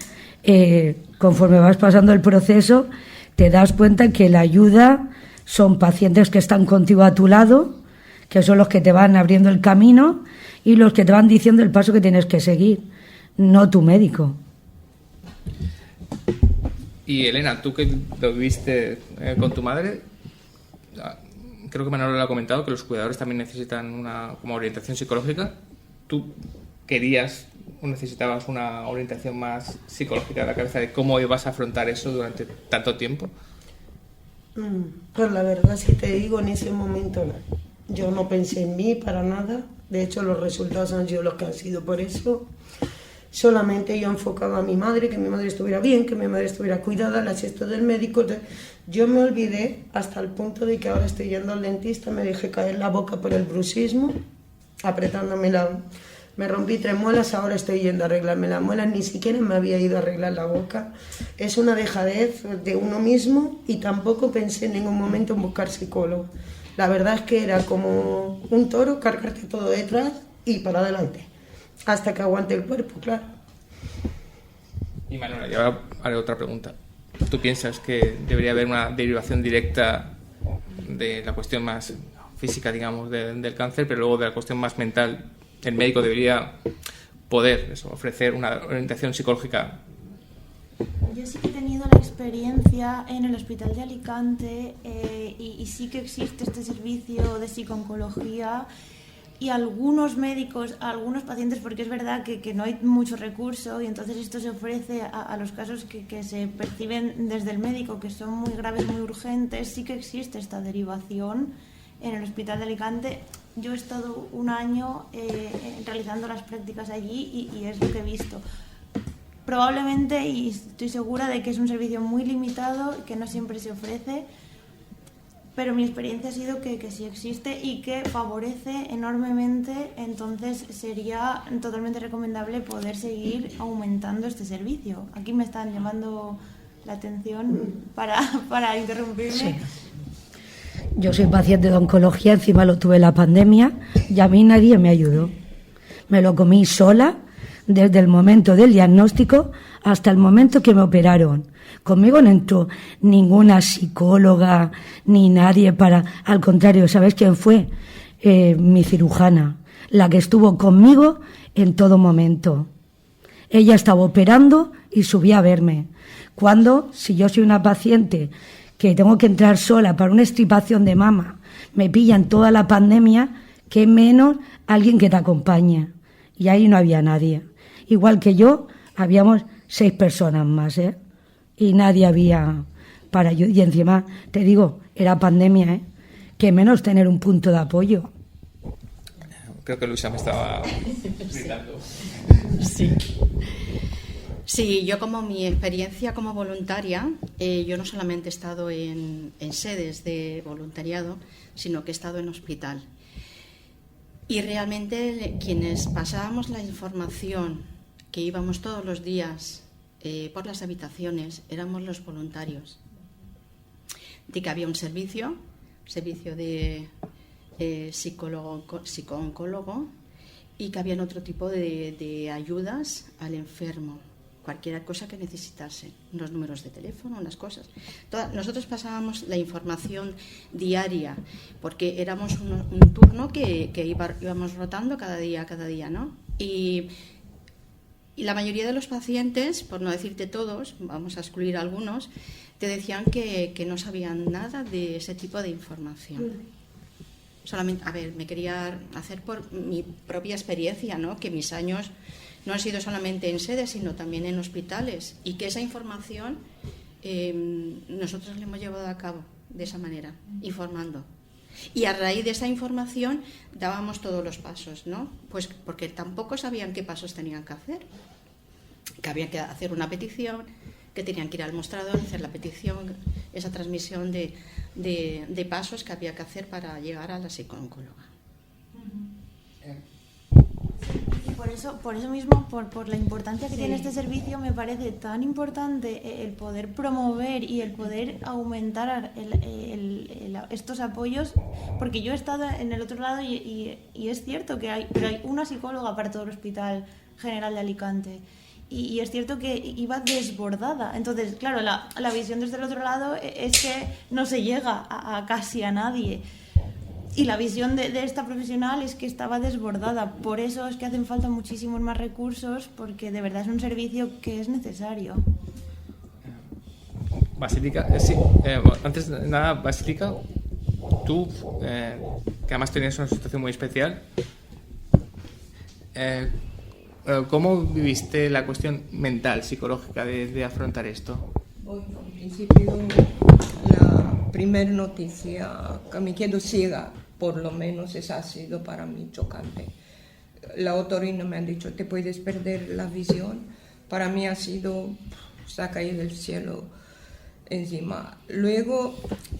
conforme vas pasando el proceso, te das cuenta que la ayuda son pacientes que están contigo a tu lado, que son los que te van abriendo el camino y los que te van diciendo el paso que tienes que seguir, no tu médico. Y Elena, tú que lo viviste con tu madre, creo que Manolo lo ha comentado, que los cuidadores también necesitan una como orientación psicológica. ¿Tú querías o necesitabas una orientación más psicológica de la cabeza de cómo ibas a afrontar eso durante tanto tiempo? Pues la verdad, si te digo, en ese momento no. Yo no pensé en mí para nada. De hecho, los resultados han sido los que han sido por eso. Solamente yo enfocaba a mi madre, que mi madre estuviera bien, que mi madre estuviera cuidada, la gesto del médico. Yo me olvidé hasta el punto de que ahora estoy yendo al dentista, me dejé caer la boca por el bruxismo, apretándome me rompí 3 muelas, ahora estoy yendo a arreglarme las muelas, ni siquiera me había ido a arreglar la boca. Es una dejadez de uno mismo y tampoco pensé en ningún momento en buscar psicólogo. La verdad es que era como un toro, cargarte todo detrás y para adelante, hasta que aguante el cuerpo, claro. Y Manuela, yo ahora haré otra pregunta. ¿Tú piensas que debería haber una derivación directa de la cuestión más física, digamos, del cáncer, pero luego de la cuestión más mental? ¿El médico debería poder ofrecer una orientación psicológica? Yo sí que he tenido la experiencia en el Hospital de Alicante y sí que existe este servicio de psicooncología y algunos médicos, algunos pacientes, porque es verdad que no hay mucho recurso y entonces esto se ofrece a los casos que se perciben desde el médico, que son muy graves, muy urgentes, sí que existe esta derivación en el Hospital de Alicante. Yo he estado un año realizando las prácticas allí y es lo que he visto. Probablemente, y estoy segura de que es un servicio muy limitado, que no siempre se ofrece, pero mi experiencia ha sido que sí existe y que favorece enormemente, entonces sería totalmente recomendable poder seguir aumentando este servicio. Aquí me están llamando la atención para interrumpirme. Sí. Yo soy paciente de oncología, encima lo tuve en la pandemia y a mí nadie me ayudó. Me lo comí sola desde el momento del diagnóstico hasta el momento que me operaron. Conmigo no entró ninguna psicóloga ni nadie Al contrario, ¿sabes quién fue? Mi cirujana, la que estuvo conmigo en todo momento. Ella estaba operando y subía a verme. Cuando, si yo soy una paciente que tengo que entrar sola para una extirpación de mama, me pillan toda la pandemia, que menos alguien que te acompañe. Y ahí no había nadie. Igual que yo, habíamos 6 personas más, y nadie había para ayudar. Y encima, te digo, era pandemia, que menos tener un punto de apoyo. Creo que Luisa me estaba gritando. Sí, yo como mi experiencia como voluntaria, yo no solamente he estado en sedes de voluntariado, sino que he estado en hospital. Y realmente quienes pasábamos la información, que íbamos todos los días por las habitaciones, éramos los voluntarios. De que había un servicio de psicólogo, y que habían otro tipo de ayudas al enfermo, cualquier cosa que necesitase, unos números de teléfono, unas cosas. Nosotros pasábamos la información diaria, porque éramos un turno que íbamos rotando cada día, ¿no? Y la mayoría de los pacientes, por no decirte todos, vamos a excluir algunos, te decían que no sabían nada de ese tipo de información. Solamente, me quería hacer por mi propia experiencia, ¿no? Que mis años no han sido solamente en sedes, sino también en hospitales, y que esa información nosotros la hemos llevado a cabo de esa manera, informando. Y a raíz de esa información dábamos todos los pasos, ¿no? Pues porque tampoco sabían qué pasos tenían que hacer. Que había que hacer una petición, que tenían que ir al mostrador, hacer la petición, esa transmisión de pasos que había que hacer para llegar a la psicóloga. Por eso mismo, por la importancia que tiene este servicio, me parece tan importante el poder promover y el poder aumentar estos apoyos, porque yo he estado en el otro lado y es cierto que hay una psicóloga para todo el Hospital General de Alicante. Y es cierto que iba desbordada. Entonces, claro, la visión desde el otro lado es que no se llega a casi a nadie. Y la visión de esta profesional es que estaba desbordada. Por eso es que hacen falta muchísimos más recursos, porque de verdad es un servicio que es necesario. Basílica, sí. Antes de nada, Basílica, tú, que además tenías una situación muy especial, ¿cómo viviste la cuestión mental, psicológica de afrontar esto? Bueno, en principio, la primera noticia que me quedo ciega, por lo menos esa ha sido para mí chocante. La otorrino me ha dicho, te puedes perder la visión. Para mí ha sido, se ha caído del cielo encima. Luego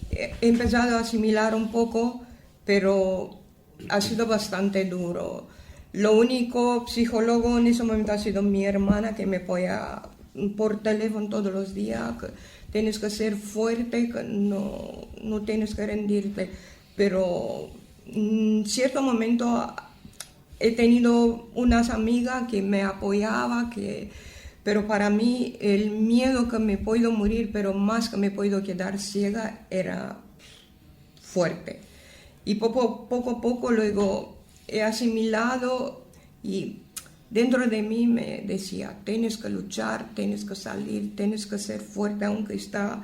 he empezado a asimilar un poco, pero ha sido bastante duro. Lo único psicólogo en ese momento ha sido mi hermana, que me apoya por teléfono todos los días, que tienes que ser fuerte, que no tienes que rendirte. Pero en cierto momento he tenido unas amigas que me apoyaban, pero para mí el miedo que me puedo morir, pero más que me puedo quedar ciega, era fuerte. Y poco a poco luego he asimilado, y dentro de mí me decía, tienes que luchar, tienes que salir, tienes que ser fuerte, aunque está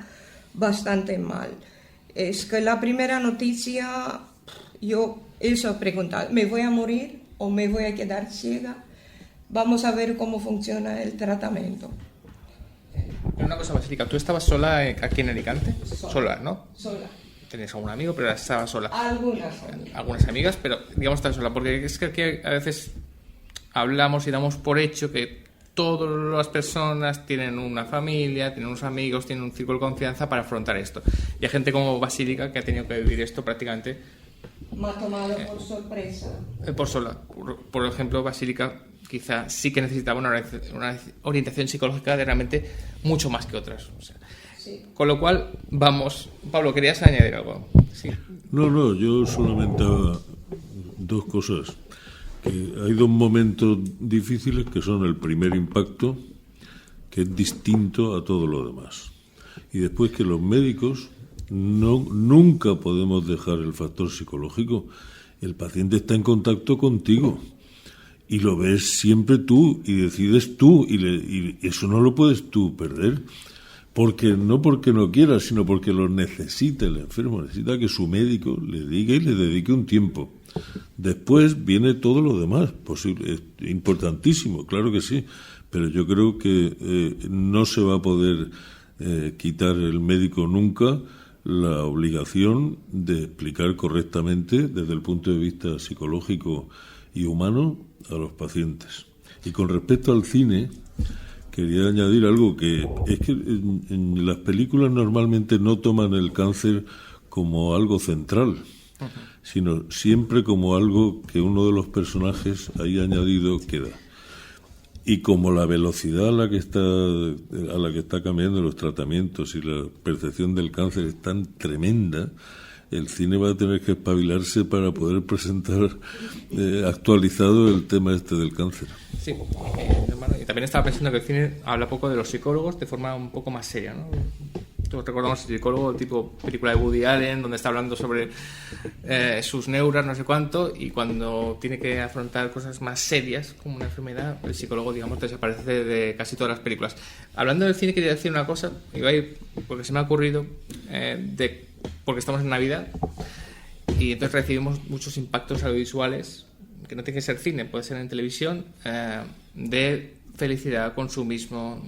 bastante mal. Es que la primera noticia, yo eso preguntaba, ¿me voy a morir o me voy a quedar ciega? Vamos a ver cómo funciona el tratamiento. Una cosa, Basílica, ¿tú estabas sola aquí en Alicante? Sola, ¿no? Sola. Tenías algún amigo, pero estabas sola. Algunas amigas, pero digamos estar sola, porque es que aquí a veces hablamos y damos por hecho que todas las personas tienen una familia, tienen unos amigos, tienen un círculo de confianza para afrontar esto. Y hay gente como Basílica que ha tenido que vivir esto prácticamente... Me ha tomado por sorpresa. Por sola. Por ejemplo, Basílica quizá sí que necesitaba una orientación psicológica de realmente mucho más que otras. O sea, sí. Con lo cual, vamos... Pablo, ¿querías añadir algo? Sí. No, yo solamente dos cosas. Que hay dos momentos difíciles, que son el primer impacto, que es distinto a todo lo demás, y después que los médicos nunca podemos dejar el factor psicológico. El paciente está en contacto contigo y lo ves siempre tú y decides tú, y eso no lo puedes tú perder, porque no quiera, sino porque lo necesita el enfermo, necesita que su médico le diga y le dedique un tiempo. Después viene todo lo demás, posible, importantísimo, claro que sí, pero yo creo que no se va a poder quitar el médico nunca la obligación de explicar correctamente desde el punto de vista psicológico y humano a los pacientes. Y con respecto al cine, quería añadir algo, que es que en las películas normalmente no toman el cáncer como algo central, sino siempre como algo que uno de los personajes ahí añadido queda. Y como la velocidad a la que está cambiando los tratamientos y la percepción del cáncer es tan tremenda, el cine va a tener que espabilarse para poder presentar actualizado el tema este del cáncer. Sí, hermano, y también estaba pensando que el cine habla poco de los psicólogos de forma un poco más seria, ¿no? Todos recordamos el psicólogo tipo película de Woody Allen, donde está hablando sobre sus neuras, no sé cuánto, y cuando tiene que afrontar cosas más serias, como una enfermedad, el psicólogo, digamos, desaparece de casi todas las películas. Hablando del cine, quería decir una cosa, iba a ir, porque se me ha ocurrido, porque estamos en Navidad, y entonces recibimos muchos impactos audiovisuales, que no tiene que ser cine, puede ser en televisión, de felicidad, consumismo,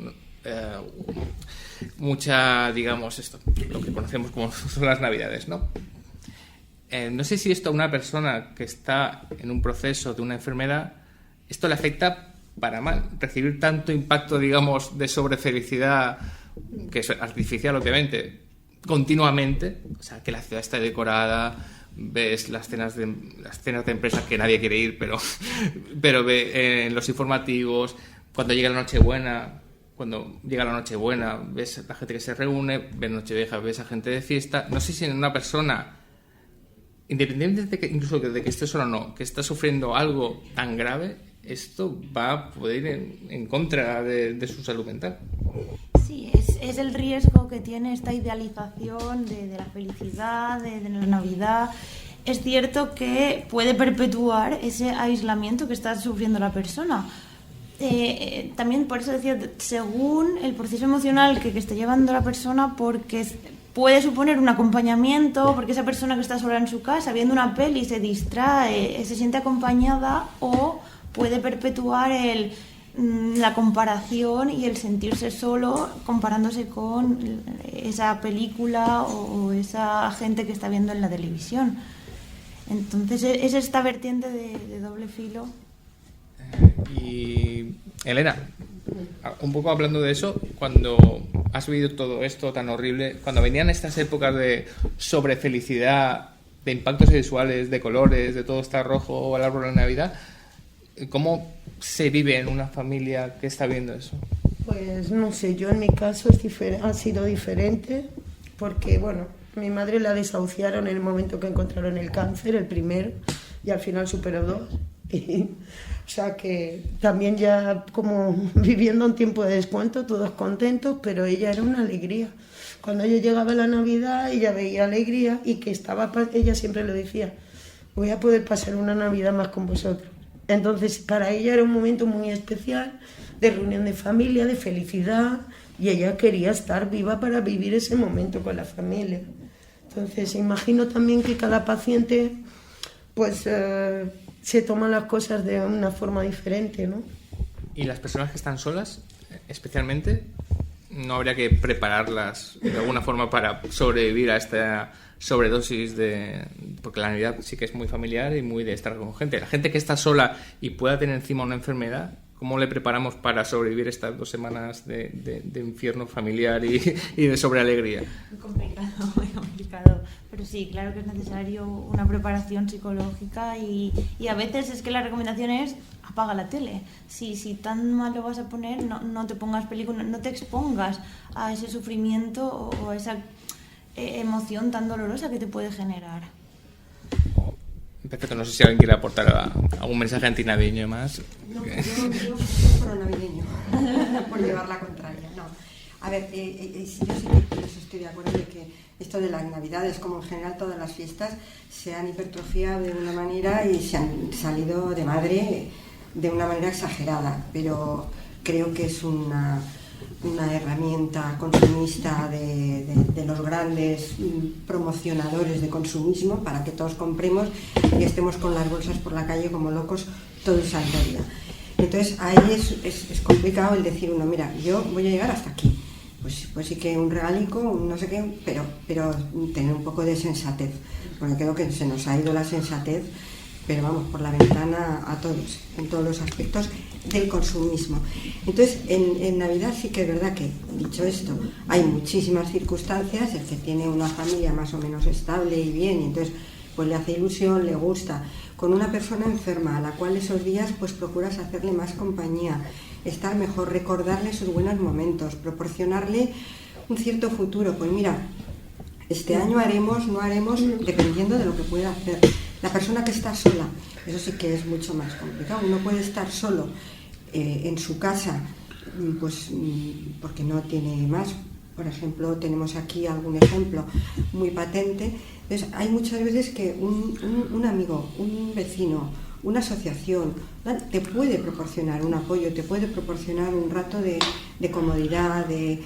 mucha, digamos, esto, lo que conocemos como son las Navidades, ¿no? No sé si esto a una persona que está en un proceso de una enfermedad, esto le afecta para mal. Recibir tanto impacto, digamos, de sobrefelicidad, que es artificial, obviamente, continuamente, o sea, que la ciudad está decorada, ves las cenas de empresas que nadie quiere ir, pero ve en los informativos, cuando llega la Nochebuena, ves la gente que se reúne, ves Nochevieja, ves a gente de fiesta. No sé si en una persona, independientemente de que incluso de que esté sola o no, que está sufriendo algo tan grave, esto va a poder ir en contra de su salud mental. Sí, es el riesgo que tiene esta idealización de la felicidad, de la Navidad. Es cierto que puede perpetuar ese aislamiento que está sufriendo la persona. También por eso decía, según el proceso emocional que esté llevando la persona, porque puede suponer un acompañamiento, porque esa persona que está sola en su casa viendo una peli se distrae, se siente acompañada, o puede perpetuar la comparación y el sentirse solo comparándose con esa película o esa gente que está viendo en la televisión. Entonces es esta vertiente de doble filo. Y Elena, un poco hablando de eso, cuando has vivido todo esto tan horrible, cuando venían estas épocas de sobrefelicidad, de impactos visuales, de colores, de todo está rojo o el árbol de Navidad, ¿cómo se vive en una familia que está viendo eso? Pues no sé, yo en mi caso ha sido diferente, porque bueno, mi madre la desahuciaron en el momento que encontraron el cáncer, el primero, y al final superó 2. O sea que también ya como viviendo un tiempo de descuento, todos contentos, pero ella era una alegría. Cuando ella llegaba la Navidad, ella veía alegría y que ella siempre lo decía, voy a poder pasar una Navidad más con vosotros. Entonces para ella era un momento muy especial, de reunión de familia, de felicidad, y ella quería estar viva para vivir ese momento con la familia. Entonces imagino también que cada paciente pues se toman las cosas de una forma diferente, ¿no? Y las personas que están solas, especialmente, ¿no habría que prepararlas de alguna forma para sobrevivir a esta sobredosis porque la Navidad sí que es muy familiar y muy de estar con gente? La gente que está sola y pueda tener encima una enfermedad, ¿cómo le preparamos para sobrevivir estas 2 semanas de infierno familiar y de sobrealegría? Muy complicado. Pero sí, claro que es necesario una preparación psicológica y a veces es que la recomendación es apaga la tele. Si tan mal lo vas a poner, no te pongas películas, no te expongas a ese sufrimiento o a esa emoción tan dolorosa que te puede generar. Perfecto, no sé si alguien quiere aportar algún mensaje antinavideño más. No, yo pro navideño, por llevar la contraria. No. A ver, yo sí que estoy de acuerdo de que esto de las Navidades, como en general todas las fiestas, se han hipertrofiado de una manera y se han salido de madre de una manera exagerada, pero creo que es una herramienta consumista de los grandes promocionadores de consumismo para que todos compremos y estemos con las bolsas por la calle como locos todo el santo día. Entonces ahí es complicado el decir uno, mira, yo voy a llegar hasta aquí, pues sí que un regalico, no sé qué, pero tener un poco de sensatez, porque creo que se nos ha ido la sensatez, pero vamos, por la ventana a todos, en todos los aspectos del consumismo. Entonces, en Navidad sí que es verdad que, dicho esto, hay muchísimas circunstancias, el que tiene una familia más o menos estable y bien, y entonces pues le hace ilusión, le gusta, con una persona enferma, a la cual esos días pues procuras hacerle más compañía, estar mejor, recordarle sus buenos momentos, proporcionarle un cierto futuro. Pues mira, este año haremos, no haremos, dependiendo de lo que pueda hacer. La persona que está sola, eso sí que es mucho más complicado. Uno puede estar solo en su casa, pues porque no tiene más. Por ejemplo, tenemos aquí algún ejemplo muy patente. Entonces, hay muchas veces que un amigo, un vecino, una asociación te puede proporcionar un apoyo, te puede proporcionar un rato de comodidad, de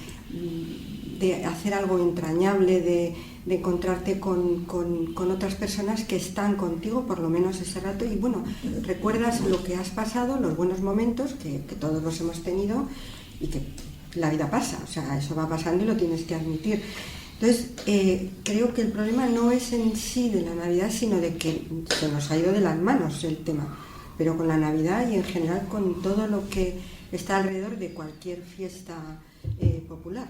hacer algo entrañable, de encontrarte con otras personas que están contigo por lo menos ese rato, y bueno, recuerdas lo que has pasado, los buenos momentos que todos los hemos tenido, y que la vida pasa, o sea, eso va pasando y lo tienes que admitir. Entonces, creo que el problema no es en sí de la Navidad, sino de que se nos ha ido de las manos el tema, pero con la Navidad y en general con todo lo que está alrededor de cualquier fiesta popular.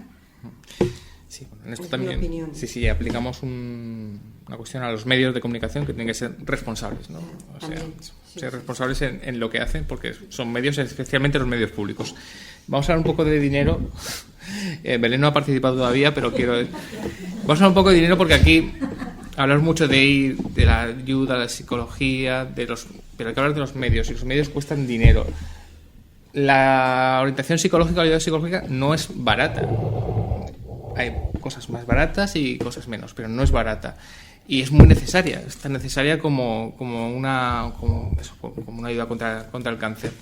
Sí, bueno, en esto es también mi opinión. sí, aplicamos una cuestión a los medios de comunicación, que tienen que ser responsables, ¿no? O sea, También, ser responsables en lo que hacen, porque son medios, especialmente los medios públicos. Vamos a hablar un poco de dinero. Belén no ha participado todavía, pero vamos a hablar un poco de dinero, porque aquí hablamos mucho de la ayuda, de la psicología, pero hay que hablar de los medios, y los medios cuestan dinero. La orientación psicológica o la ayuda psicológica no es barata. Hay cosas más baratas y cosas menos, pero no es barata. Y es muy necesaria, es tan necesaria como una ayuda contra el cáncer.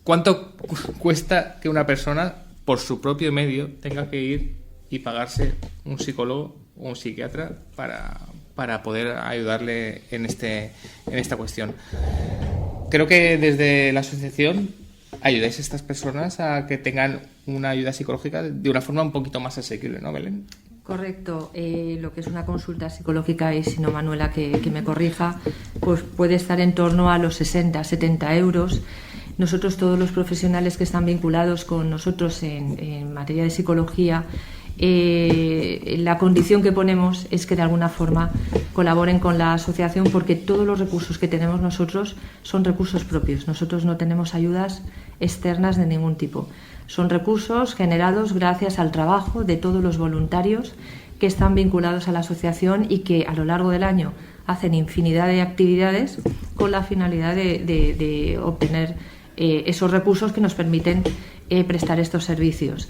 ¿Cuánto cuesta que una persona, por su propio medio, tenga que ir y pagarse un psicólogo o un psiquiatra para poder ayudarle en esta cuestión? Creo que desde la asociación ayudáis a estas personas a que tengan una ayuda psicológica de una forma un poquito más asequible, ¿no, Belén? Correcto. Lo que es una consulta psicológica, y si no, Manuela que me corrija, pues puede estar en torno a los 60, 70 euros. Nosotros, todos los profesionales que están vinculados con nosotros en materia de psicología, la condición que ponemos es que de alguna forma colaboren con la asociación, porque todos los recursos que tenemos nosotros son recursos propios. Nosotros no tenemos ayudas externas de ningún tipo. Son recursos generados gracias al trabajo de todos los voluntarios que están vinculados a la asociación y que a lo largo del año hacen infinidad de actividades con la finalidad de obtener esos recursos que nos permiten prestar estos servicios.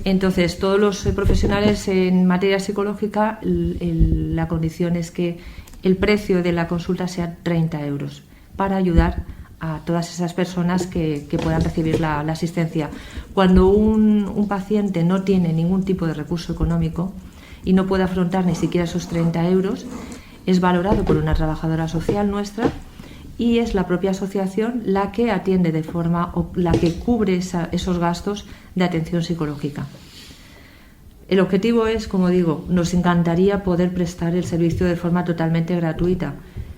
Entonces, todos los profesionales en materia psicológica, la condición es que el precio de la consulta sea 30 euros para ayudar a todas esas personas que puedan recibir la asistencia. Cuando un paciente no tiene ningún tipo de recurso económico y no puede afrontar ni siquiera esos 30 euros, es valorado por una trabajadora social nuestra, y es la propia asociación la que atiende de forma, o la que cubre esos gastos de atención psicológica. El objetivo es, como digo, nos encantaría poder prestar el servicio de forma totalmente gratuita,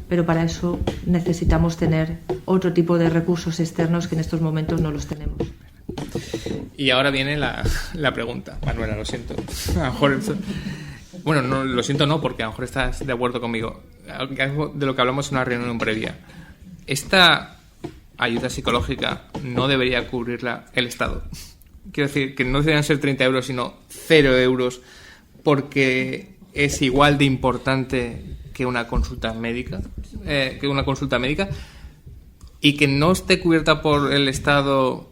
pero para eso necesitamos tener otro tipo de recursos externos que en estos momentos no los tenemos. Y ahora viene la pregunta. Manuela, lo siento. A lo mejor bueno, no, lo siento no, porque a lo mejor estás de acuerdo conmigo. Algo de lo que hablamos en una reunión previa. ¿Esta ayuda psicológica no debería cubrirla el Estado? Quiero decir, que no deberían ser 30 euros, sino 0 euros, porque es igual de importante que una consulta médica, y que no esté cubierta por el Estado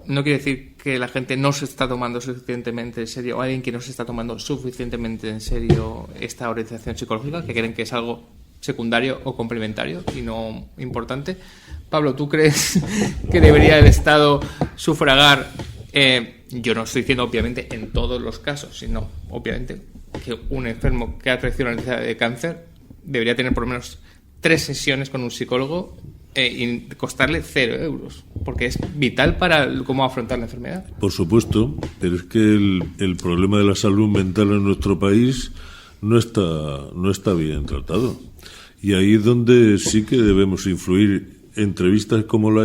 no quiere decir que la gente no se está tomando suficientemente en serio, o alguien que no se está tomando suficientemente en serio esta orientación psicológica, que creen que es algo secundario o complementario y no importante. Pablo, ¿tú crees que debería el Estado sufragar? Yo no estoy diciendo obviamente en todos los casos, sino obviamente que un enfermo que ha traicionado la necesidad de cáncer debería tener por lo menos 3 sesiones con un psicólogo y costarle 0 euros, porque es vital para cómo afrontar la enfermedad. Por supuesto, pero es que el problema de la salud mental en nuestro país no está bien tratado. Y ahí es donde sí que debemos influir entrevistas como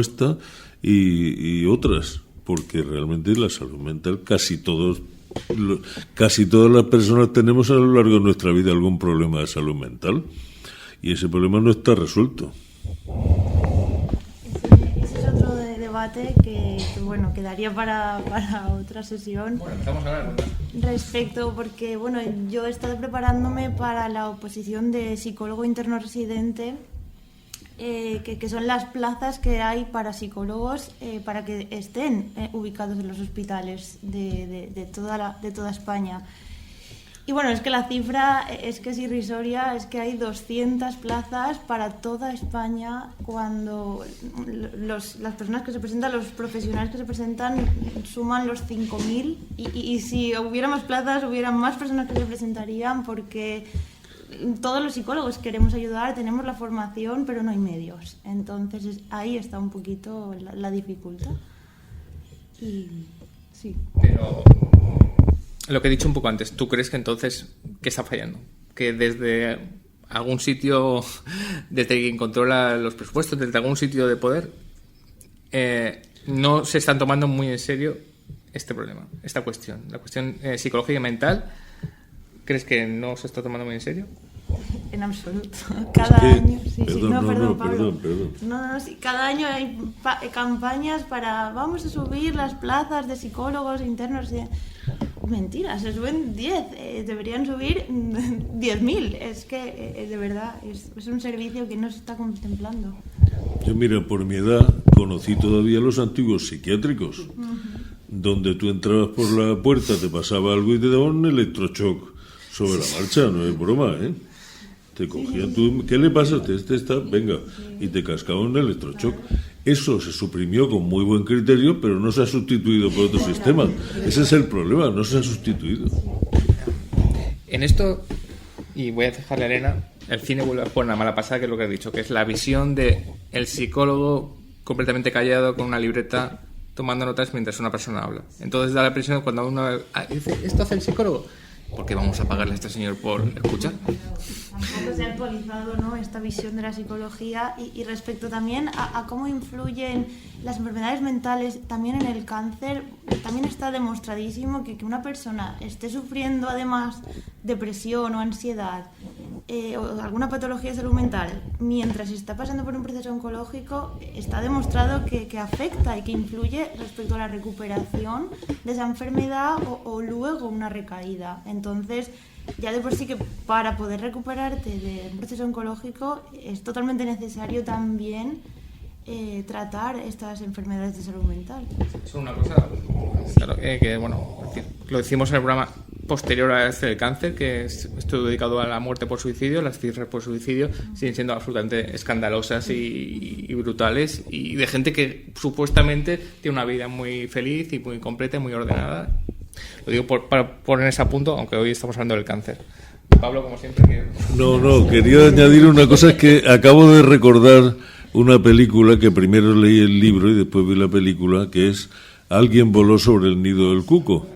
esta y otras, porque realmente la salud mental casi todas las personas tenemos a lo largo de nuestra vida algún problema de salud mental. y ese problema no está resuelto. Ese es otro debate que bueno, quedaría para otra sesión. Bueno, empezamos a hablar. Respecto, porque bueno, yo he estado preparándome para la oposición de psicólogo interno residente, que son las plazas que hay para psicólogos para que estén ubicados en los hospitales de toda España. Y bueno, es que la cifra es que es irrisoria, es que hay 200 plazas para toda España cuando las personas que se presentan, los profesionales que se presentan suman los 5.000 y si hubiera más plazas, hubiera más personas que se presentarían porque todos los psicólogos queremos ayudar, tenemos la formación, pero no hay medios. Entonces ahí está un poquito la dificultad. Y sí. Pero lo que he dicho un poco antes, ¿tú crees que entonces qué está fallando? Que desde algún sitio, desde quien controla los presupuestos, desde algún sitio de poder, no se están tomando muy en serio este problema, esta cuestión, la cuestión psicológica y mental. ¿Crees que no se está tomando muy en serio? En absoluto. Cada año, sí, perdón, Pablo. No, sí, cada año hay campañas para vamos a subir las plazas de psicólogos internos. Mentira, se suben 10, deberían subir 10.000. Es que de verdad es un servicio que no se está contemplando. Yo, mira, por mi edad conocí todavía los antiguos psiquiátricos, donde tú entrabas por la puerta, te pasaba algo y te daban un electroshock sobre la marcha, no es broma, ¿eh? Te cogían, tú, ¿qué le pasa a usted? Este está, venga, y te cascaban un electroshock. Eso se suprimió con muy buen criterio, pero no se ha sustituido por otro sistema. Ese es el problema, no se ha sustituido. En esto, y voy a dejarle a Elena, el cine vuelve a poner una mala pasada, que es lo que has dicho, que es la visión de el psicólogo completamente callado con una libreta tomando notas mientras una persona habla. Entonces da la impresión cuando uno dice, ¿esto hace el psicólogo? ¿Por qué vamos a pagarle a este señor por escuchar? Tampoco se ha actualizado, ¿no?, esta visión de la psicología y respecto también a cómo influyen las enfermedades mentales también en el cáncer. También está demostradísimo que una persona esté sufriendo además depresión o ansiedad o alguna patología de salud mental mientras está pasando por un proceso oncológico, está demostrado que afecta y que influye respecto a la recuperación de esa enfermedad o luego una recaída. Entonces, ya de por sí que para poder recuperarte de un proceso oncológico es totalmente necesario también tratar estas enfermedades de salud mental. Es una cosa, claro, que bueno, lo decimos en el programa posterior a este del cáncer, que estoy dedicado a la muerte por suicidio. Las cifras por suicidio siguen siendo absolutamente escandalosas y brutales, y de gente que supuestamente tiene una vida muy feliz y muy completa y muy ordenada. Lo digo para poner ese punto, aunque hoy estamos hablando del cáncer. Pablo, como siempre... No, quería añadir una cosa, es que acabo de recordar una película que primero leí el libro y después vi la película, que es Alguien voló sobre el nido del cuco.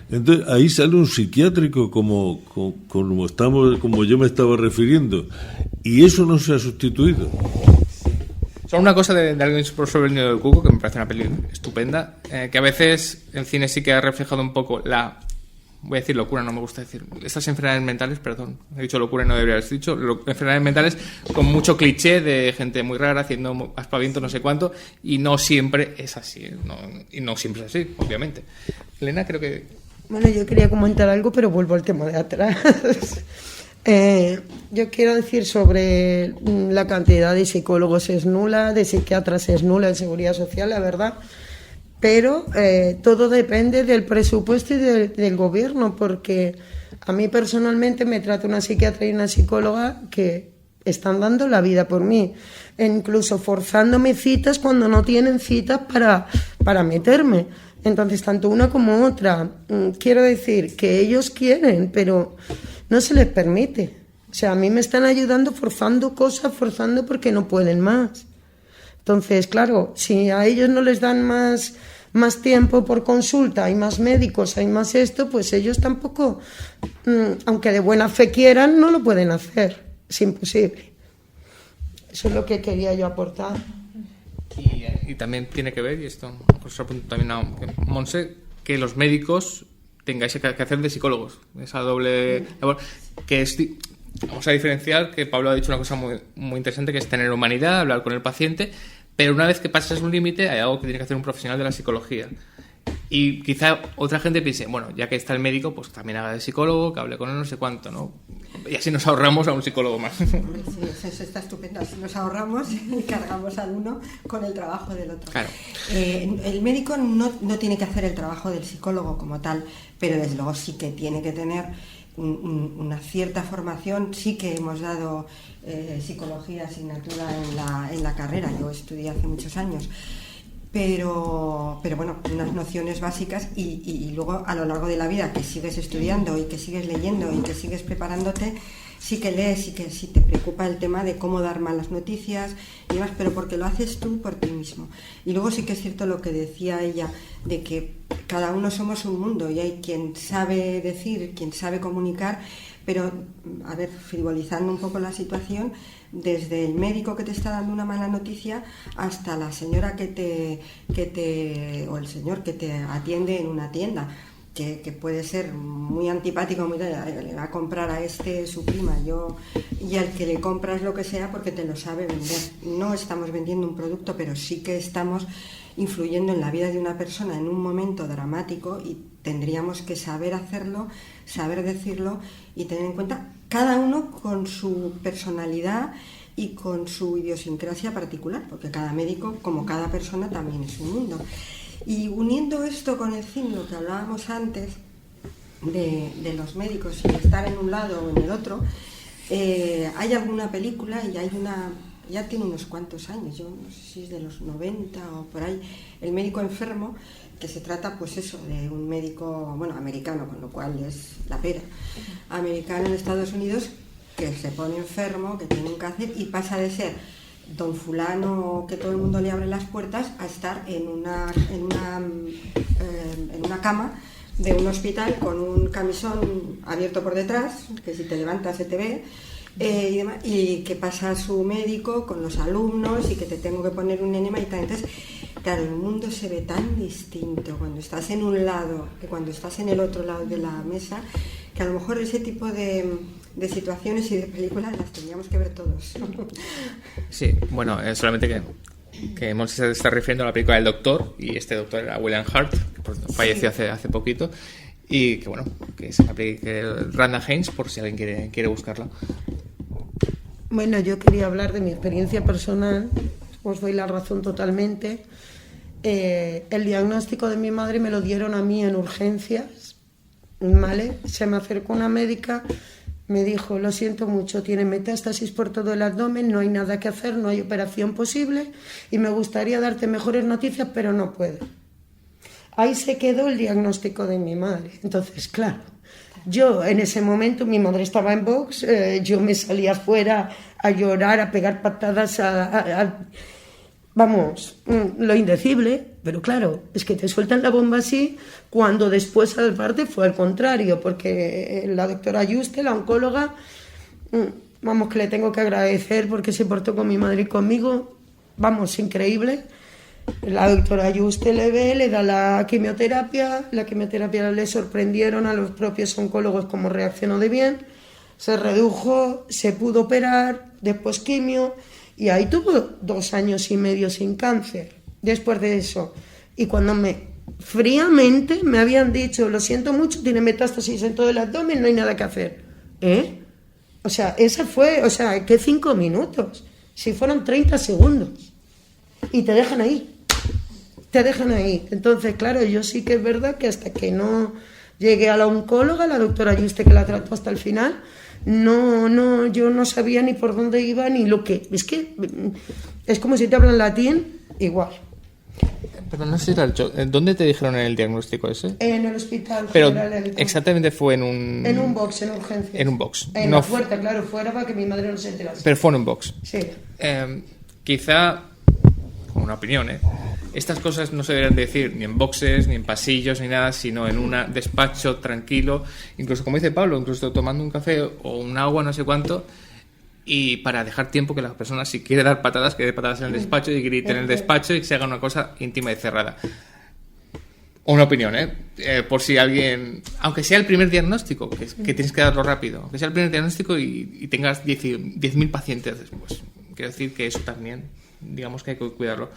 Entonces ahí sale un psiquiátrico como yo me estaba refiriendo, y eso no se ha sustituido. Solo una cosa de Alguien sobre el nido del cuco, que me parece una peli estupenda, que a veces el cine sí que ha reflejado un poco voy a decir locura, no me gusta decir, estas enfermedades mentales, perdón, he dicho locura y no debería haber dicho, enfermedades mentales con mucho cliché de gente muy rara haciendo aspavientos no sé cuánto, y no siempre es así, no siempre es así, obviamente. Elena, creo que... Bueno, yo quería comentar algo, pero vuelvo al tema de atrás. Yo quiero decir sobre la cantidad de psicólogos es nula, de psiquiatras es nula en seguridad social, la verdad. Pero todo depende del presupuesto y del gobierno, porque a mí personalmente me trata una psiquiatra y una psicóloga que están dando la vida por mí, e incluso forzándome citas cuando no tienen citas para meterme. Entonces, tanto una como otra, quiero decir que ellos quieren, pero no se les permite. O sea, a mí me están ayudando forzando porque no pueden más. Entonces, claro, si a ellos no les dan más tiempo por consulta, hay más médicos, hay más esto, pues ellos tampoco, aunque de buena fe quieran, no lo pueden hacer. Es imposible. Eso es lo que quería yo aportar. Y también tiene que ver, y esto también a Montse, que los médicos tengáis que hacer de psicólogos, esa doble labor, que es vamos a diferenciar que Pablo ha dicho una cosa muy, muy interesante, que es tener humanidad, hablar con el paciente, pero una vez que pasas un límite hay algo que tiene que hacer un profesional de la psicología. Y quizá otra gente piense, bueno, ya que está el médico, pues también haga de psicólogo, que hable con él, no sé cuánto, ¿no? Y así nos ahorramos a un psicólogo más. Sí, eso está estupendo. Así nos ahorramos y cargamos al uno con el trabajo del otro. Claro. El médico no tiene que hacer el trabajo del psicólogo como tal, pero desde luego sí que tiene que tener una cierta formación. Sí que hemos dado psicología asignatura en la carrera. Yo estudié hace muchos años. Pero bueno, unas nociones básicas y luego a lo largo de la vida que sigues estudiando y que sigues leyendo y que sigues preparándote, sí que lees y que sí te preocupa el tema de cómo dar malas noticias y demás, pero porque lo haces tú por ti mismo. Y luego sí que es cierto lo que decía ella, de que cada uno somos un mundo y hay quien sabe decir, quien sabe comunicar, pero, a ver, frivolizando un poco la situación, desde el médico que te está dando una mala noticia hasta la señora o el señor que te atiende en una tienda, que puede ser muy antipático, le va a comprar a su prima, y al que le compras lo que sea porque te lo sabe vender. No estamos vendiendo un producto, pero sí que estamos influyendo en la vida de una persona en un momento dramático y tendríamos que saber hacerlo, saber decirlo y tener en cuenta cada uno con su personalidad y con su idiosincrasia particular, porque cada médico, como cada persona, también es un mundo. Y uniendo esto con el cine, lo que hablábamos antes de los médicos y de estar en un lado o en el otro, hay alguna película y hay una, ya tiene unos cuantos años, yo no sé si es de los 90 o por ahí, El médico enfermo, que se trata pues eso, de un médico, bueno, americano, con lo cual es la pera, americano en Estados Unidos, que se pone enfermo, que tiene un cáncer y pasa de ser don fulano que todo el mundo le abre las puertas a estar en una cama de un hospital con un camisón abierto por detrás, que si te levantas se te ve, y que pasa su médico con los alumnos y que te tengo que poner un enema y tal. Entonces, claro, el mundo se ve tan distinto cuando estás en un lado que cuando estás en el otro lado de la mesa, que a lo mejor ese tipo de situaciones y de películas las tendríamos que ver todos. Sí, bueno, solamente que Monse se está refiriendo a la película del Doctor, y este doctor era William Hurt, que falleció hace poquito, y que bueno, que es una película de Randa Haynes, por si alguien quiere buscarla. Bueno, yo quería hablar de mi experiencia personal, os doy la razón totalmente. El diagnóstico de mi madre me lo dieron a mí en urgencias, ¿vale? Se me acercó una médica, me dijo, lo siento mucho, tiene metástasis por todo el abdomen, no hay nada que hacer, no hay operación posible y me gustaría darte mejores noticias, pero no puedo. Ahí se quedó el diagnóstico de mi madre. Entonces, claro, yo en ese momento, mi madre estaba en box, yo me salía afuera a llorar, a pegar patadas, vamos, lo indecible, pero claro, es que te sueltan la bomba así, cuando después al parte fue al contrario, porque la doctora Yuste, la oncóloga, vamos, que le tengo que agradecer porque se portó con mi madre y conmigo, vamos, increíble. La doctora Yuste le ve, le da la quimioterapia le sorprendieron a los propios oncólogos cómo reaccionó de bien, se redujo, se pudo operar, después quimio, y ahí tuvo 2 años y medio sin cáncer, después de eso. Y cuando fríamente me habían dicho, lo siento mucho, tiene metástasis en todo el abdomen, no hay nada que hacer. O sea, que 5 minutos, si fueron 30 segundos, y te dejan ahí. Entonces, claro, yo sí que es verdad que hasta que no llegué a la oncóloga, la doctora Yuste, que la trató hasta el final, yo no sabía ni por dónde iba ni lo que... Es que es como si te hablan latín, igual. Pero no sé, ¿dónde te dijeron el diagnóstico ese? En el hospital. Pero exactamente fue en un... En un box, en urgencia. En un box. En la puerta, claro, fuera para que mi madre no se enterase. Pero fue en un box. Sí. Quizá, como una opinión, estas cosas no se deberían decir ni en boxes, ni en pasillos, ni nada, sino en un despacho tranquilo, incluso como dice Pablo, incluso tomando un café o un agua, no sé cuánto, y para dejar tiempo que la persona, si quiere dar patadas, que dé patadas en el despacho y grite en el despacho y que se haga una cosa íntima y cerrada. O una opinión, por si alguien, aunque sea el primer diagnóstico, que tienes que darlo rápido, aunque sea el primer diagnóstico y tengas 10.000 pacientes después. Quiero decir que eso también, digamos que hay que cuidarlo.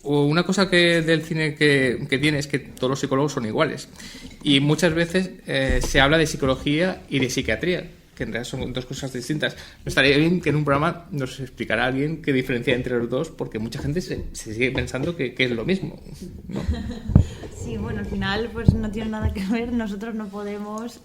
O una cosa del cine que tiene es que todos los psicólogos son iguales. Y muchas veces se habla de psicología y de psiquiatría, que en realidad son dos cosas distintas. Me estaría bien que en un programa nos explicara alguien qué diferencia entre los dos, porque mucha gente se sigue pensando que es lo mismo, ¿no? Sí, bueno, al final pues no tiene nada que ver. Nosotros no podemos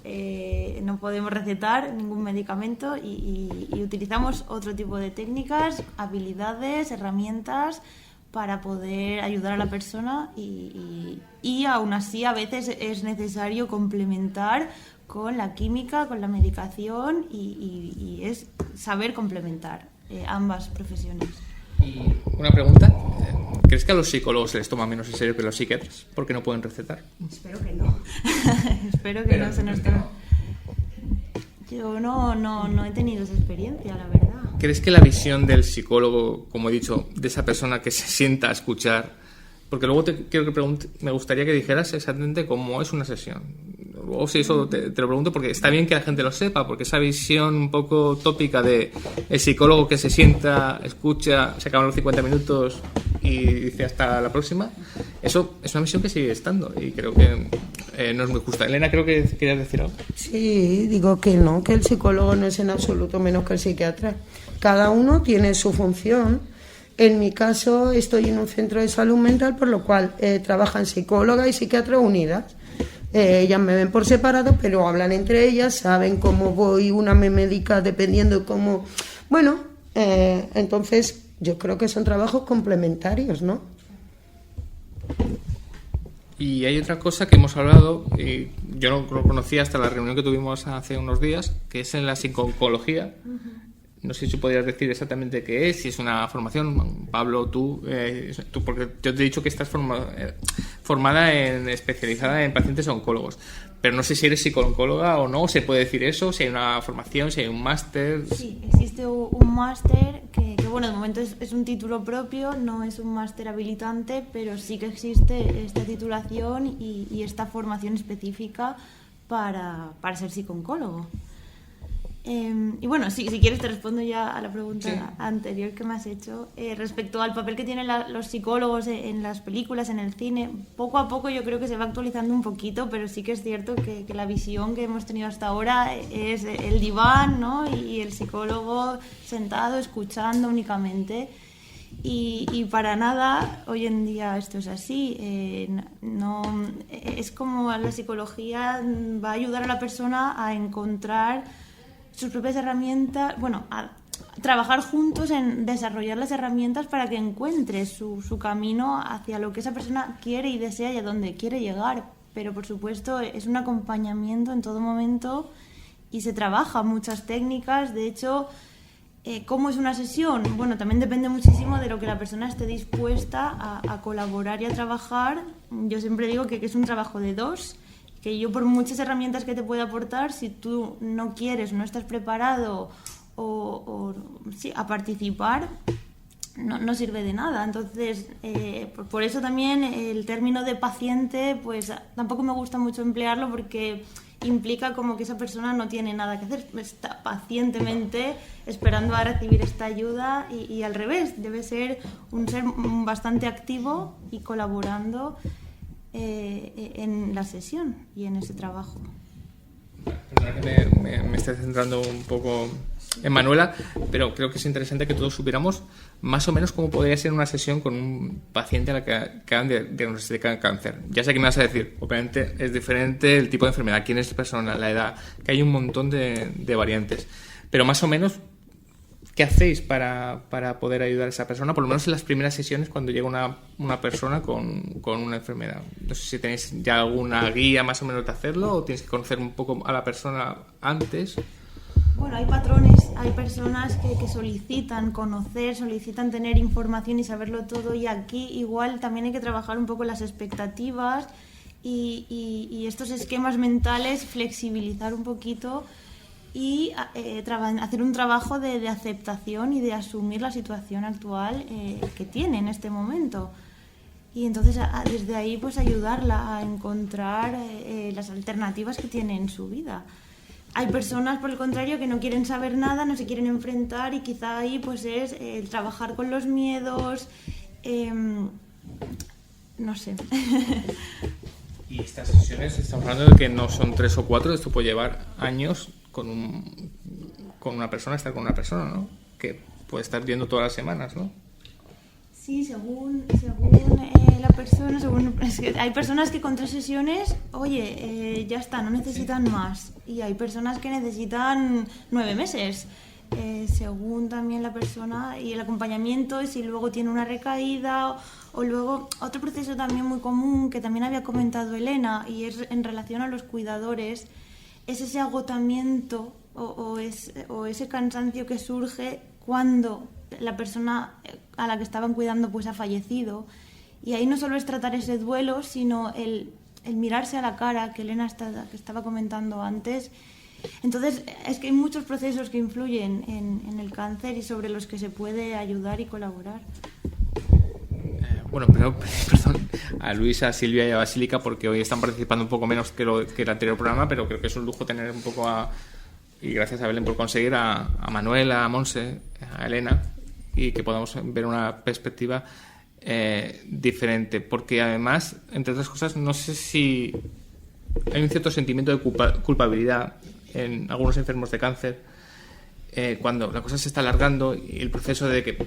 recetar ningún medicamento y utilizamos otro tipo de técnicas, habilidades, herramientas para poder ayudar a la persona y aún así a veces es necesario complementar con la química, con la medicación y es saber complementar ambas profesiones. Y una pregunta, ¿crees que a los psicólogos se les toma menos en serio que a los psiquiatras? ¿Por qué no pueden recetar? Espero que no. Espero que no se nos tome. Yo no he tenido esa experiencia, la verdad. ¿Crees que la visión del psicólogo, como he dicho, de esa persona que se sienta a escuchar, porque luego me gustaría que dijeras exactamente cómo es una sesión? O si eso te lo pregunto porque está bien que la gente lo sepa, porque esa visión un poco tópica de el psicólogo que se sienta, escucha, se acaban los 50 minutos y dice hasta la próxima, eso es una visión que sigue estando y creo que no es muy justa. Elena, creo que querías decir algo. Sí, digo que no, que el psicólogo no es en absoluto menos que el psiquiatra. Cada uno tiene su función. En mi caso estoy en un centro de salud mental, por lo cual trabajan psicóloga y psiquiatra unidas. Ellas me ven por separado, pero hablan entre ellas, saben cómo voy, una me medica dependiendo cómo... Bueno, entonces yo creo que son trabajos complementarios, ¿no? Y hay otra cosa que hemos hablado, y yo no lo conocía hasta la reunión que tuvimos hace unos días, que es en la psico-oncología. No sé si podrías decir exactamente qué es, si es una formación. Pablo, tú porque yo te he dicho que estás especializada en pacientes oncólogos, pero no sé si eres psicooncóloga o no, se puede decir eso, si hay una formación, si hay un máster. Sí, existe un máster que bueno, de momento es un título propio, no es un máster habilitante, pero sí que existe esta titulación y esta formación específica para ser psicooncólogo. Y bueno, si quieres te respondo ya a la pregunta anterior que me has hecho. Respecto al papel que tienen los psicólogos en las películas, en el cine, poco a poco yo creo que se va actualizando un poquito, pero sí que es cierto que la visión que hemos tenido hasta ahora es el diván, ¿no? Y el psicólogo sentado, escuchando únicamente. Y para nada hoy en día esto es así. No, es como la psicología va a ayudar a la persona a encontrar sus propias herramientas, a trabajar juntos en desarrollar las herramientas para que encuentre su camino hacia lo que esa persona quiere y desea y a dónde quiere llegar. Pero por supuesto es un acompañamiento en todo momento y se trabaja muchas técnicas. De hecho, ¿cómo es una sesión? Bueno, también depende muchísimo de lo que la persona esté dispuesta a colaborar y a trabajar. Yo siempre digo que es un trabajo de dos, que yo por muchas herramientas que te pueda aportar, si tú no quieres, no estás preparado a participar, no sirve de nada. Entonces, por eso también el término de paciente, pues tampoco me gusta mucho emplearlo porque implica como que esa persona no tiene nada que hacer, está pacientemente esperando a recibir esta ayuda y al revés, debe ser un ser bastante activo y colaborando en la sesión y en ese trabajo. Perdona que me esté centrando un poco en Manuela, pero creo que es interesante que todos supiéramos más o menos cómo podría ser una sesión con un paciente a la que acaban de diagnosticar cáncer. Ya sé que me vas a decir, obviamente es diferente el tipo de enfermedad, quién es la persona, la edad, que hay un montón de variantes, pero más o menos ¿qué hacéis para poder ayudar a esa persona? Por lo menos en las primeras sesiones cuando llega una persona con una enfermedad. No sé si tenéis ya alguna guía más o menos de hacerlo o tienes que conocer un poco a la persona antes. Bueno, hay patrones, hay personas que solicitan conocer, solicitan tener información y saberlo todo, y aquí igual también hay que trabajar un poco las expectativas y estos esquemas mentales, flexibilizar un poquito y hacer un trabajo de aceptación y de asumir la situación actual que tiene en este momento. y entonces desde ahí pues ayudarla a encontrar las alternativas que tiene en su vida. Hay personas, por el contrario, que no quieren saber nada, no se quieren enfrentar, y quizá ahí pues es el trabajar con los miedos, no sé. Y estas sesiones, estamos hablando de que no son 3 o 4, esto puede llevar años con una persona, estar con una persona, ¿no? Que puede estar viendo todas las semanas, ¿no? Sí, según la persona, es que hay personas que con 3 sesiones, ya está, no necesitan más. Y hay personas que necesitan 9 meses. Según también la persona y el acompañamiento, y si luego tiene una recaída, o luego otro proceso también muy común que también había comentado Elena, y es en relación a los cuidadores, es ese agotamiento o ese cansancio que surge cuando la persona a la que estaban cuidando pues ha fallecido. Y ahí no solo es tratar ese duelo, sino el mirarse a la cara, que Elena que estaba comentando antes. Entonces es que hay muchos procesos que influyen en el cáncer y sobre los que se puede ayudar y colaborar. Bueno, pero perdón a Luisa, a Silvia y a Basílica, porque hoy están participando un poco menos que el anterior programa, pero creo que es un lujo tener un poco y gracias a Belén por conseguir a Manuela, a Monse, a Elena, y que podamos ver una perspectiva diferente, porque además, entre otras cosas, no sé si hay un cierto sentimiento de culpabilidad en algunos enfermos de cáncer cuando la cosa se está alargando y el proceso de que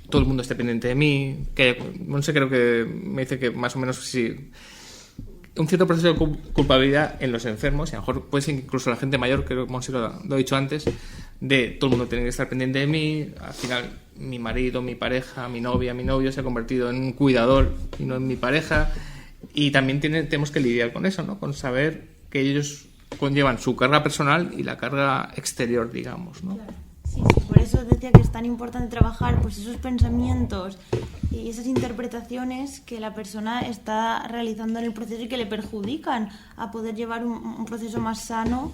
todo el mundo esté pendiente de mí, que no sé, creo que me dice que más o menos sí, un cierto proceso de culpabilidad en los enfermos, y a lo mejor puede ser incluso la gente mayor, creo que Monse lo ha dicho antes, de todo el mundo tiene que estar pendiente de mí. Al final mi marido, mi pareja, mi novia, mi novio se ha convertido en un cuidador y no en mi pareja, y también tenemos que lidiar con eso, ¿no? Con saber que ellos conllevan su carga personal y la carga exterior, digamos, ¿no? Claro. Sí, por eso decía que es tan importante trabajar pues esos pensamientos y esas interpretaciones que la persona está realizando en el proceso y que le perjudican a poder llevar un proceso más sano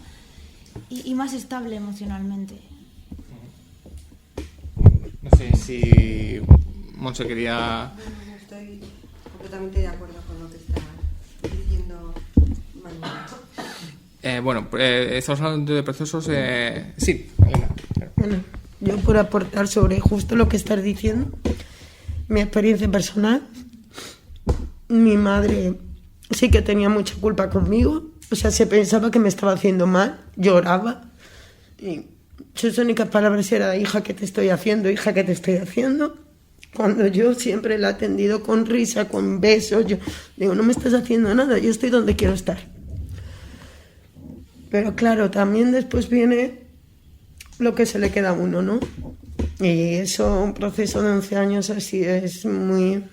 y más estable emocionalmente. No sé si Monse quería... Estoy completamente de acuerdo con lo que está diciendo Manuela. Estamos hablando de procesos... Sí, Elena. Bueno, yo por aportar sobre justo lo que estás diciendo, mi experiencia personal, mi madre sí que tenía mucha culpa conmigo, o sea, se pensaba que me estaba haciendo mal, lloraba, y sus únicas palabras eran: hija, ¿qué te estoy haciendo? Hija, ¿qué te estoy haciendo? Cuando yo siempre la he atendido con risa, con besos, yo digo, no me estás haciendo nada, yo estoy donde quiero estar. Pero claro, también después viene lo que se le queda a uno, ¿no? Y eso, un proceso de 11 años así, es muy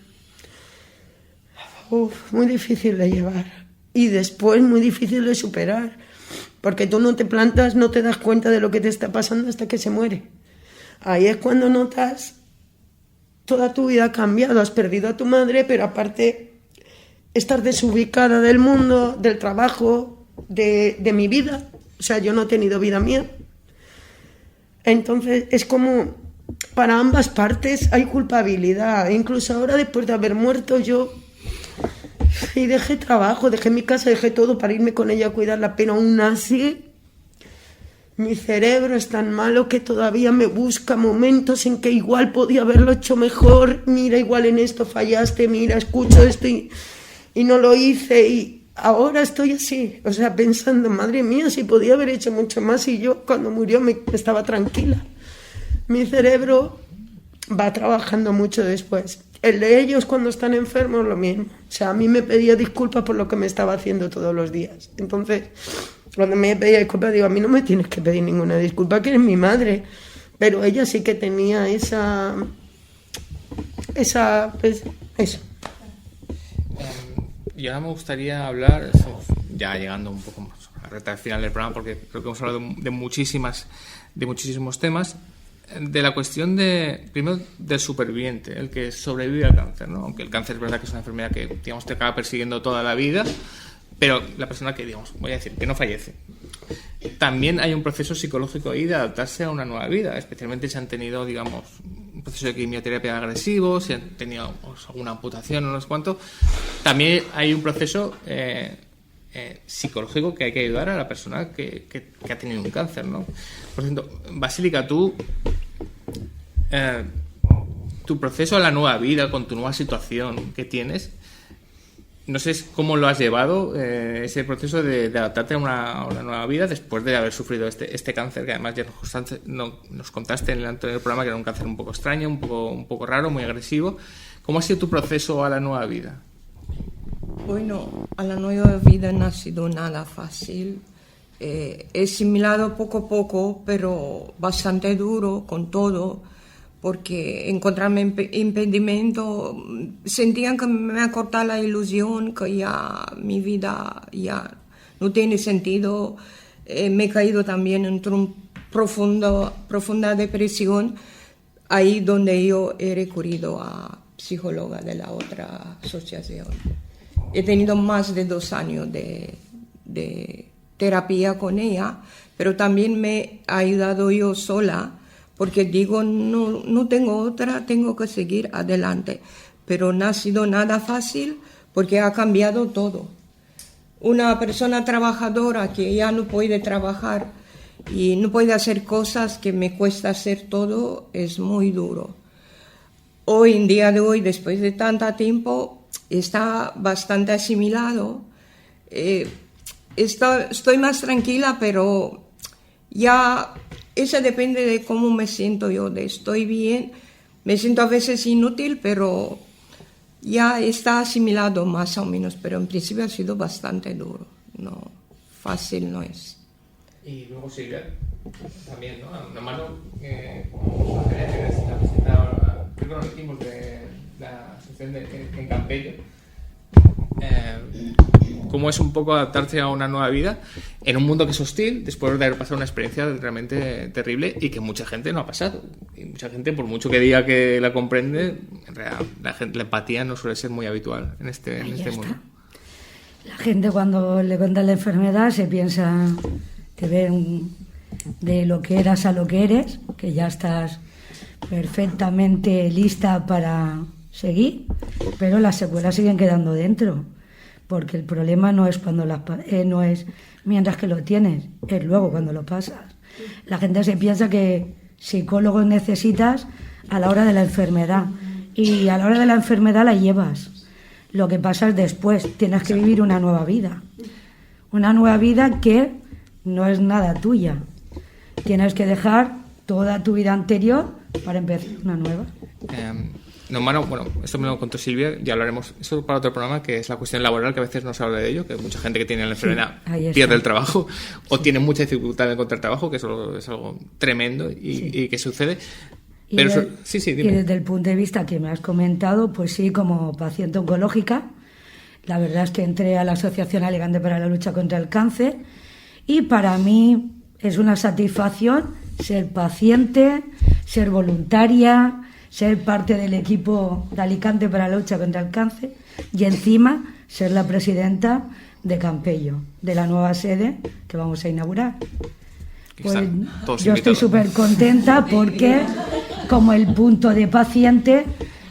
difícil de llevar. Y después muy difícil de superar. Porque tú no te plantas, no te das cuenta de lo que te está pasando hasta que se muere. Ahí es cuando notas toda tu vida ha cambiado. Has perdido a tu madre, pero aparte estás desubicada del mundo, del trabajo, de mi vida. O sea, yo no he tenido vida mía. Entonces es como, para ambas partes hay culpabilidad. Incluso ahora, después de haber muerto, yo dejé trabajo, dejé mi casa, dejé todo para irme con ella a cuidarla, pero aún así mi cerebro es tan malo que todavía me busca momentos en que igual podía haberlo hecho mejor. Mira, igual en esto fallaste, mira, escucho esto y no lo hice, y ahora estoy así, o sea, pensando, madre mía, si podía haber hecho mucho más, y yo cuando murió me estaba tranquila. Mi cerebro va trabajando mucho después. El de ellos cuando están enfermos, lo mismo. O sea, a mí me pedía disculpas por lo que me estaba haciendo todos los días. Entonces, cuando me pedía disculpas, digo, a mí no me tienes que pedir ninguna disculpa, que eres mi madre. Pero ella sí que tenía pues, eso. Y ahora me gustaría hablar, ya llegando un poco más a la recta final del programa, porque creo que hemos hablado de muchísimos temas, de la cuestión primero del superviviente, el que sobrevive al cáncer, ¿no? Aunque el cáncer es verdad que es una enfermedad que, digamos, te acaba persiguiendo toda la vida, pero la persona que, digamos, voy a decir, que no fallece. También hay un proceso psicológico ahí de adaptarse a una nueva vida, especialmente si han tenido, digamos, proceso de quimioterapia agresivo, si han tenido alguna amputación o no sé cuánto. También hay un proceso psicológico que hay que ayudar a la persona que ha tenido un cáncer, ¿no? Por cierto, Basílica, tú, tu proceso a la nueva vida, con tu nueva situación que tienes, no sé cómo lo has llevado, ese proceso de adaptarte a una nueva vida después de haber sufrido este cáncer, que además ya nos contaste en el anterior programa que era un cáncer un poco extraño, un poco raro, muy agresivo. ¿Cómo ha sido tu proceso a la nueva vida? Bueno, a la nueva vida no ha sido nada fácil. He asimilado poco a poco, pero bastante duro con todo, porque encontrarme impedimento, sentían que me ha cortado la ilusión, que ya mi vida ya no tiene sentido. Me he caído también en profunda depresión, ahí donde yo he recurrido a psicóloga de la otra asociación. He tenido más de 2 años de terapia con ella, pero también me he ayudado yo sola, porque digo, no tengo otra, tengo que seguir adelante. Pero no ha sido nada fácil porque ha cambiado todo. Una persona trabajadora que ya no puede trabajar y no puede hacer cosas que me cuesta hacer todo, es muy duro. Hoy, en día de hoy, después de tanto tiempo, está bastante asimilado. Estoy más tranquila, pero ya eso depende de cómo me siento yo. Estoy bien, me siento a veces inútil, pero ya está asimilado más o menos. Pero en principio ha sido bastante duro, no fácil no es. Y luego Silvia, también, ¿no? Una mano que creo que nos dijimos de la asociación en Campello. Cómo es un poco adaptarse a una nueva vida en un mundo que es hostil después de haber pasado una experiencia realmente terrible y que mucha gente no ha pasado. Y mucha gente, por mucho que diga que la comprende, en realidad la empatía no suele ser muy habitual en este mundo. La gente cuando le cuentan la enfermedad se piensa que ven de lo que eras a lo que eres, que ya estás perfectamente lista para seguir, pero las secuelas siguen quedando dentro, porque el problema no es no es mientras que lo tienes, es luego cuando lo pasas. La gente se piensa que psicólogos necesitas a la hora de la enfermedad, y a la hora de la enfermedad la llevas. Lo que pasa es después, tienes que vivir una nueva vida que no es nada tuya. Tienes que dejar toda tu vida anterior para empezar una nueva. No, Mano, bueno, esto me lo contó Silvia, ya hablaremos eso para otro programa, que es la cuestión laboral, que a veces no se habla de ello, que mucha gente que tiene la enfermedad pierde el trabajo o tiene mucha dificultad en encontrar trabajo, que eso es algo tremendo y que sucede. Pero dime. Y desde el punto de vista que me has comentado, pues sí, como paciente oncológica, la verdad es que entré a la Asociación Alicante para la Lucha contra el Cáncer y para mí es una satisfacción ser paciente, ser voluntaria, ser parte del equipo de Alicante para la Lucha contra el Cáncer y encima ser la presidenta de Campello, de la nueva sede que vamos a inaugurar. Pues yo estoy súper contenta porque como el punto de paciente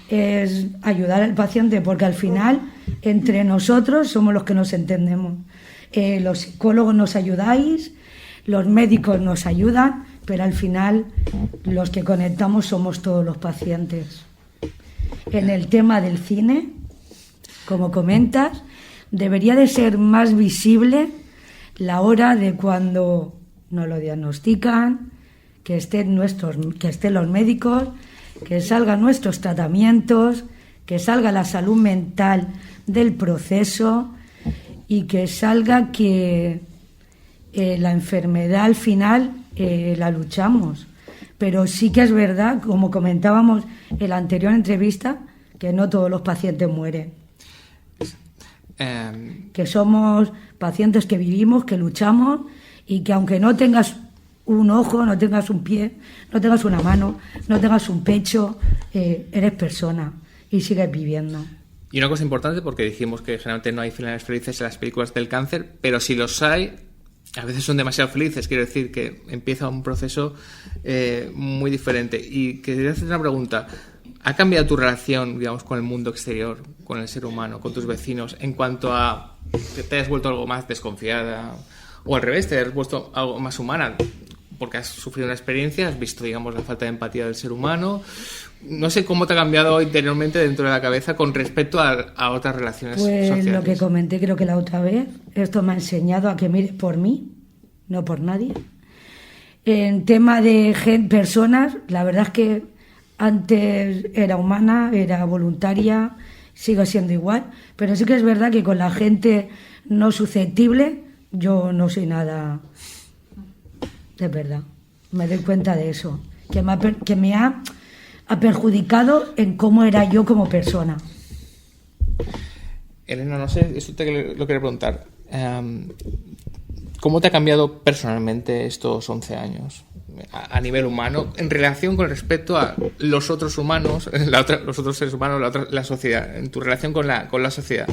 es ayudar al paciente, porque al final entre nosotros somos los que nos entendemos. Los psicólogos nos ayudáis, los médicos nos ayudan, pero al final los que conectamos somos todos los pacientes. En el tema del cine, como comentas, debería de ser más visible la hora de cuando nos lo diagnostican, que estén los médicos, que salgan nuestros tratamientos, que salga la salud mental del proceso y que salga que la enfermedad al final la luchamos. Pero sí que es verdad, como comentábamos en la anterior entrevista, que no todos los pacientes mueren. Que somos pacientes que vivimos, que luchamos y que aunque no tengas un ojo, no tengas un pie, no tengas una mano, no tengas un pecho, eres persona y sigues viviendo. Y una cosa importante, porque dijimos que generalmente no hay finales felices en las películas del cáncer, pero si los hay, a veces son demasiado felices, quiero decir que empieza un proceso muy diferente. Y quería hacer una pregunta. ¿Ha cambiado tu relación, digamos, con el mundo exterior, con el ser humano, con tus vecinos, en cuanto a que te hayas vuelto algo más desconfiada o al revés, te hayas vuelto algo más humana? Porque has sufrido una experiencia, has visto, digamos, la falta de empatía del ser humano. No sé cómo te ha cambiado interiormente dentro de la cabeza con respecto a otras relaciones sociales. Lo que comenté creo que la otra vez, esto me ha enseñado a que mires por mí, no por nadie. En tema de personas, la verdad es que antes era humana, era voluntaria, sigo siendo igual, pero sí que es verdad que con la gente no susceptible yo no soy nada, de verdad. Me doy cuenta de eso, que me ha perjudicado en cómo era yo como persona. Elena, no sé, eso lo quería preguntar. ¿Cómo te ha cambiado personalmente estos 11 años? A nivel humano, en relación con respecto a los otros humanos, los otros seres humanos, la sociedad, en tu relación con la sociedad.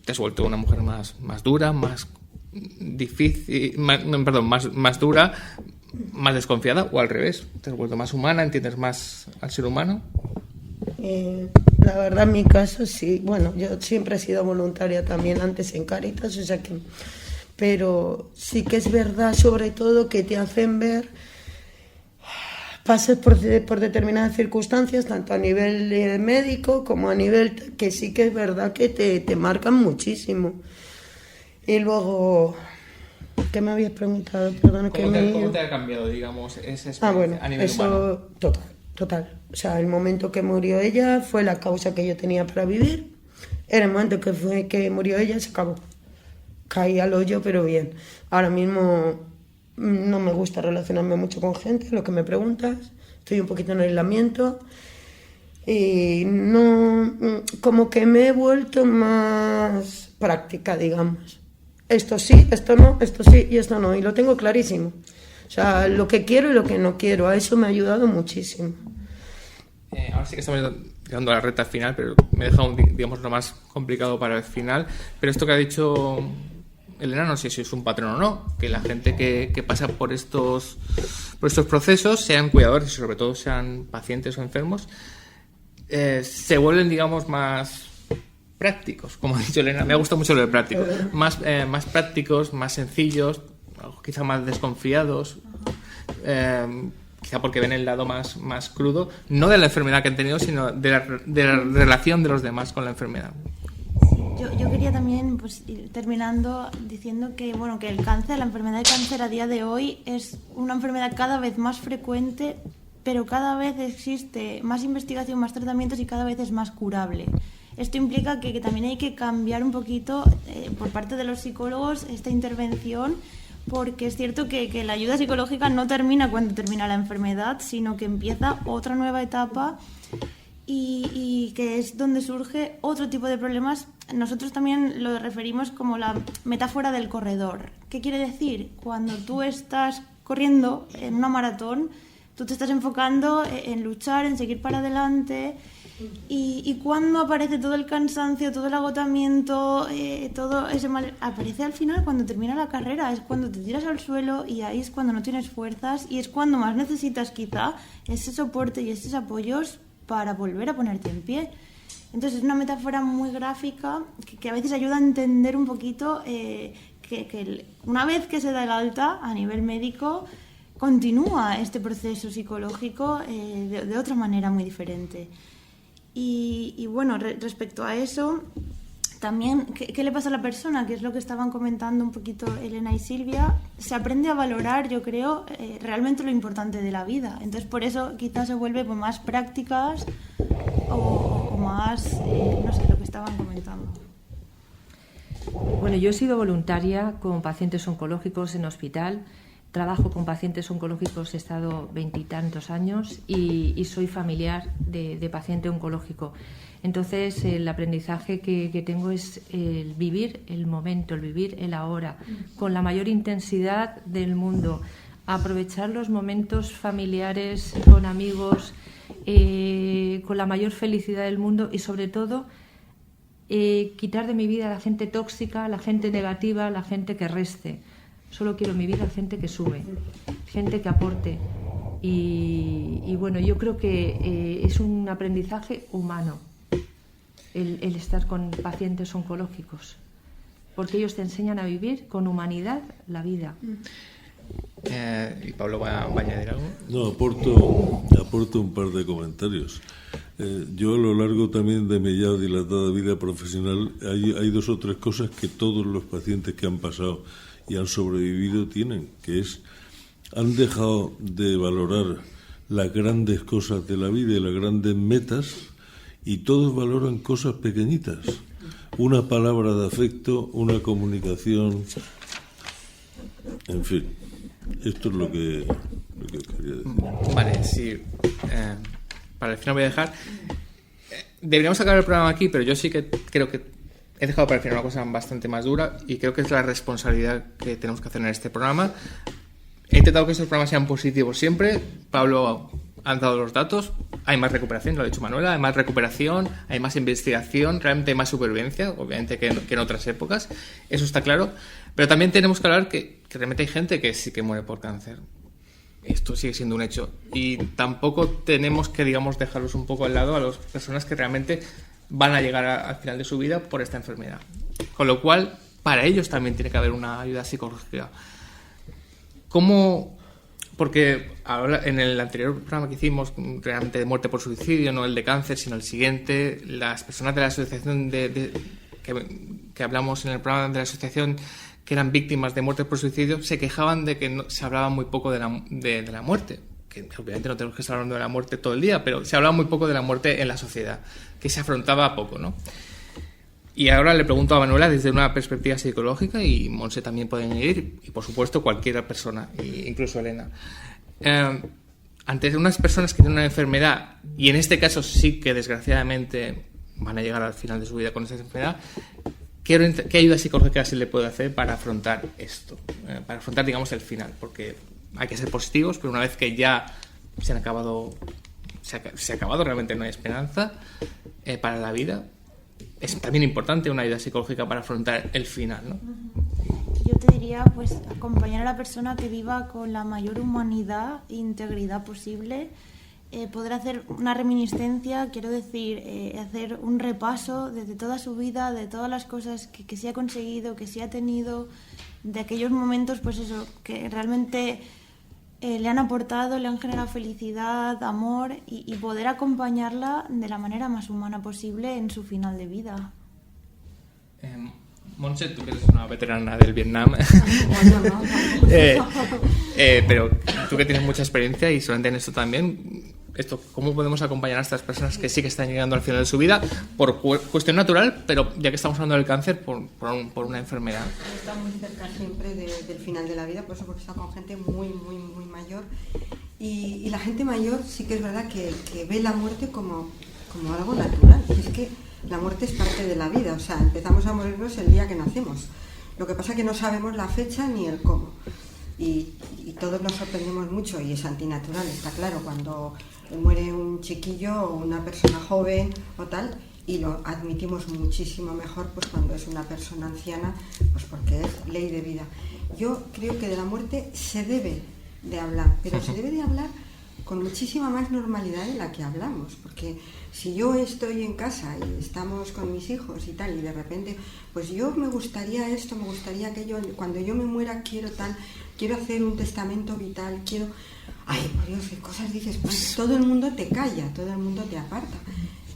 ¿Te has vuelto una mujer más dura, más difícil, más dura, más desconfiada, o al revés? ¿Te has vuelto más humana, entiendes más al ser humano? La verdad, en mi caso, sí. Bueno, yo siempre he sido voluntaria también antes en Cáritas, o sea que... Pero sí que es verdad, sobre todo, que te hacen ver... pases por determinadas circunstancias, tanto a nivel médico como a nivel... que sí que es verdad que te marcan muchísimo. Y luego... ¿Qué me habías preguntado? Perdón, ¿Cómo te ha cambiado, digamos, esa experiencia a nivel humano? Total. O sea, el momento que murió ella fue la causa que yo tenía para vivir. Era el momento que murió ella, se acabó. Caí al hoyo, pero bien. Ahora mismo no me gusta relacionarme mucho con gente, lo que me preguntas. Estoy un poquito en aislamiento. Y no... Como que me he vuelto más práctica, digamos. Esto sí, esto no, esto sí y esto no. Y lo tengo clarísimo. O sea, lo que quiero y lo que no quiero. A eso me ha ayudado muchísimo. Ahora sí que estamos llegando a la recta final, pero me he dejado, digamos, lo más complicado para el final. Pero esto que ha dicho Elena, no sé si es un patrón o no, que la gente que pasa por estos procesos, sean cuidadores y sobre todo sean pacientes o enfermos, se vuelven, digamos, más prácticos, como ha dicho Elena. Me ha gustado mucho lo de práctico. Más prácticos, más sencillos, quizá más desconfiados, quizá porque ven el lado más crudo, no de la enfermedad que han tenido, sino de la relación de los demás con la enfermedad. Yo quería también, pues, ir terminando diciendo que, bueno, que el cáncer, la enfermedad de cáncer a día de hoy es una enfermedad cada vez más frecuente, pero cada vez existe más investigación, más tratamientos y cada vez es más curable. Esto implica que también hay que cambiar un poquito por parte de los psicólogos esta intervención, porque es cierto que la ayuda psicológica no termina cuando termina la enfermedad, sino que empieza otra nueva etapa y que es donde surge otro tipo de problemas. Nosotros también lo referimos como la metáfora del corredor. ¿Qué quiere decir? Cuando tú estás corriendo en una maratón, tú te estás enfocando en luchar, en seguir para adelante, y cuando aparece todo el cansancio, todo el agotamiento, todo ese mal, aparece al final cuando termina la carrera. Es cuando te tiras al suelo y ahí es cuando no tienes fuerzas y es cuando más necesitas quizá ese soporte y esos apoyos para volver a ponerte en pie. Entonces es una metáfora muy gráfica que a veces ayuda a entender un poquito que una vez que se da el alta a nivel médico, continúa este proceso psicológico de otra manera muy diferente. Y bueno, respecto a eso, también, ¿qué le pasa a la persona? Que es lo que estaban comentando un poquito Elena y Silvia. Se aprende a valorar, yo creo, realmente lo importante de la vida. Entonces, por eso quizás se vuelve pues, más prácticas o más, no sé, lo que estaban comentando. Bueno, yo he sido voluntaria con pacientes oncológicos en hospital. Trabajo con pacientes oncológicos, he estado 20 y tantos años y soy familiar de paciente oncológico. Entonces, el aprendizaje que tengo es el vivir el momento, el vivir el ahora, con la mayor intensidad del mundo, aprovechar los momentos familiares, con amigos, con la mayor felicidad del mundo y, sobre todo, quitar de mi vida a la gente tóxica, a la gente negativa, a la gente que reste. Solo quiero en mi vida gente que sume, gente que aporte. Y bueno, yo creo que es un aprendizaje humano el estar con pacientes oncológicos, porque ellos te enseñan a vivir con humanidad la vida. ¿Y Pablo va a añadir algo? No, aporto un par de comentarios. Yo a lo largo también de mi ya dilatada vida profesional hay 2 o 3 cosas que todos los pacientes que han pasado y han sobrevivido tienen, que es, han dejado de valorar las grandes cosas de la vida y las grandes metas, y todos valoran cosas pequeñitas. Una palabra de afecto, una comunicación, en fin. Esto es lo que quería decir. Vale, sí. Para el final voy a dejar. Deberíamos acabar el programa aquí, pero yo sí que creo que he dejado para el final una cosa bastante más dura, y creo que es la responsabilidad que tenemos que hacer en este programa. He intentado que estos programas sean positivos siempre. Pablo ha dado los datos. Hay más recuperación, lo ha dicho Manuela. Hay más recuperación, hay más investigación, realmente hay más supervivencia, obviamente, que en otras épocas. Eso está claro. Pero también tenemos que hablar que realmente hay gente que sí que muere por cáncer. Esto sigue siendo un hecho. Y tampoco tenemos que, digamos, dejarlos un poco al lado a las personas que realmente van a llegar al final de su vida por esta enfermedad. Con lo cual, para ellos también tiene que haber una ayuda psicológica. ¿Cómo? Porque ahora, en el anterior programa que hicimos, realmente de muerte por suicidio, no el de cáncer, sino el siguiente, las personas de la asociación que hablamos en el programa de la asociación, que eran víctimas de muerte por suicidio, se quejaban de que se hablaba muy poco de la muerte. Que obviamente no tenemos que estar hablando de la muerte todo el día, pero se hablaba muy poco de la muerte en la sociedad, que se afrontaba poco, ¿no? Y ahora le pregunto a Manuela desde una perspectiva psicológica, y Monse también puede añadir, y por supuesto cualquier persona, incluso Elena. Ante unas personas que tienen una enfermedad, y en este caso sí que desgraciadamente van a llegar al final de su vida con esa enfermedad, ¿qué ayuda psicológica se le puede hacer para afrontar esto? Para afrontar, digamos, el final, porque hay que ser positivos, pero una vez que ya se ha acabado realmente no hay esperanza para la vida. Es también importante una ayuda psicológica para afrontar el final, ¿no? Yo te diría, pues, acompañar a la persona que viva con la mayor humanidad e integridad posible, poder hacer una reminiscencia, quiero decir, hacer un repaso desde toda su vida, de todas las cosas que se ha conseguido, que se ha tenido, de aquellos momentos, pues eso, que realmente le han aportado, le han generado felicidad, amor, y poder acompañarla de la manera más humana posible en su final de vida. Montse, tú que eres una veterana del Vietnam, pero tú que tienes mucha experiencia y solamente en esto también, ¿cómo podemos acompañar a estas personas que sí que están llegando al final de su vida por cuestión natural, pero ya que estamos hablando del cáncer, por una enfermedad? Está muy cerca siempre del final de la vida, por eso, porque está con gente muy, muy, muy mayor, y la gente mayor sí que es verdad que ve la muerte como algo natural. Es que la muerte es parte de la vida, o sea, empezamos a morirnos el día que nacemos. Lo que pasa es que no sabemos la fecha ni el cómo. Y todos nos sorprendemos mucho, y es antinatural, está claro, cuando muere un chiquillo o una persona joven o tal, y lo admitimos muchísimo mejor pues cuando es una persona anciana, pues porque es ley de vida. Yo creo que de la muerte se debe de hablar, pero se debe de hablar con muchísima más normalidad de la que hablamos, porque si yo estoy en casa y estamos con mis hijos y tal, y de repente, pues yo me gustaría esto, me gustaría aquello, cuando yo me muera quiero tal, quiero hacer un testamento vital, quiero... Ay, por Dios, qué cosas dices, pues, todo el mundo te calla, todo el mundo te aparta.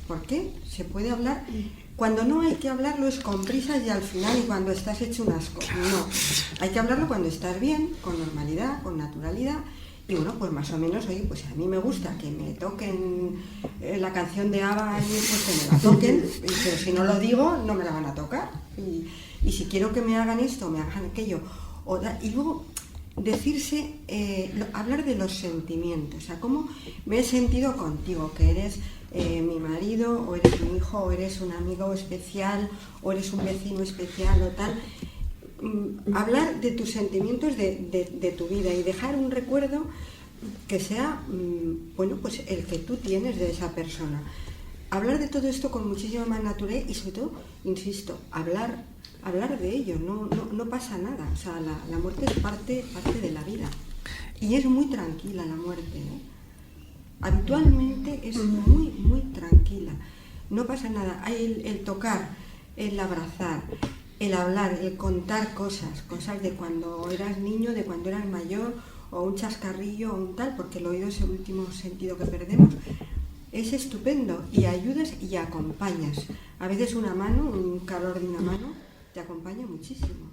¿Por qué? Se puede hablar... Cuando no hay que hablarlo es con prisas y al final, y cuando estás hecho un asco. No, hay que hablarlo cuando estás bien, con normalidad, con naturalidad. Y bueno, pues más o menos, oye, pues a mí me gusta que me toquen la canción de ABBA, pues que me la toquen, pero si no lo digo, no me la van a tocar. Y si quiero que me hagan esto, me hagan aquello. Y luego decirse, hablar de los sentimientos, o sea, cómo me he sentido contigo, que eres mi marido, o eres mi hijo, o eres un amigo especial, o eres un vecino especial, o tal. Hablar de tus sentimientos de tu vida y dejar un recuerdo que sea, bueno, pues el que tú tienes de esa persona. Hablar de todo esto con muchísima más naturalidad y sobre todo, insisto, hablar hablar de ello, no pasa nada. O sea, la muerte es parte de la vida. Y es muy tranquila la muerte, ¿eh? Habitualmente es muy, muy tranquila. No pasa nada. Hay el tocar, el abrazar, el hablar, el contar cosas de cuando eras niño, de cuando eras mayor, o un chascarrillo o un tal, porque el oído es el último sentido que perdemos. Es estupendo, y ayudas y acompañas. A veces una mano, un calor de una mano, te acompaña muchísimo.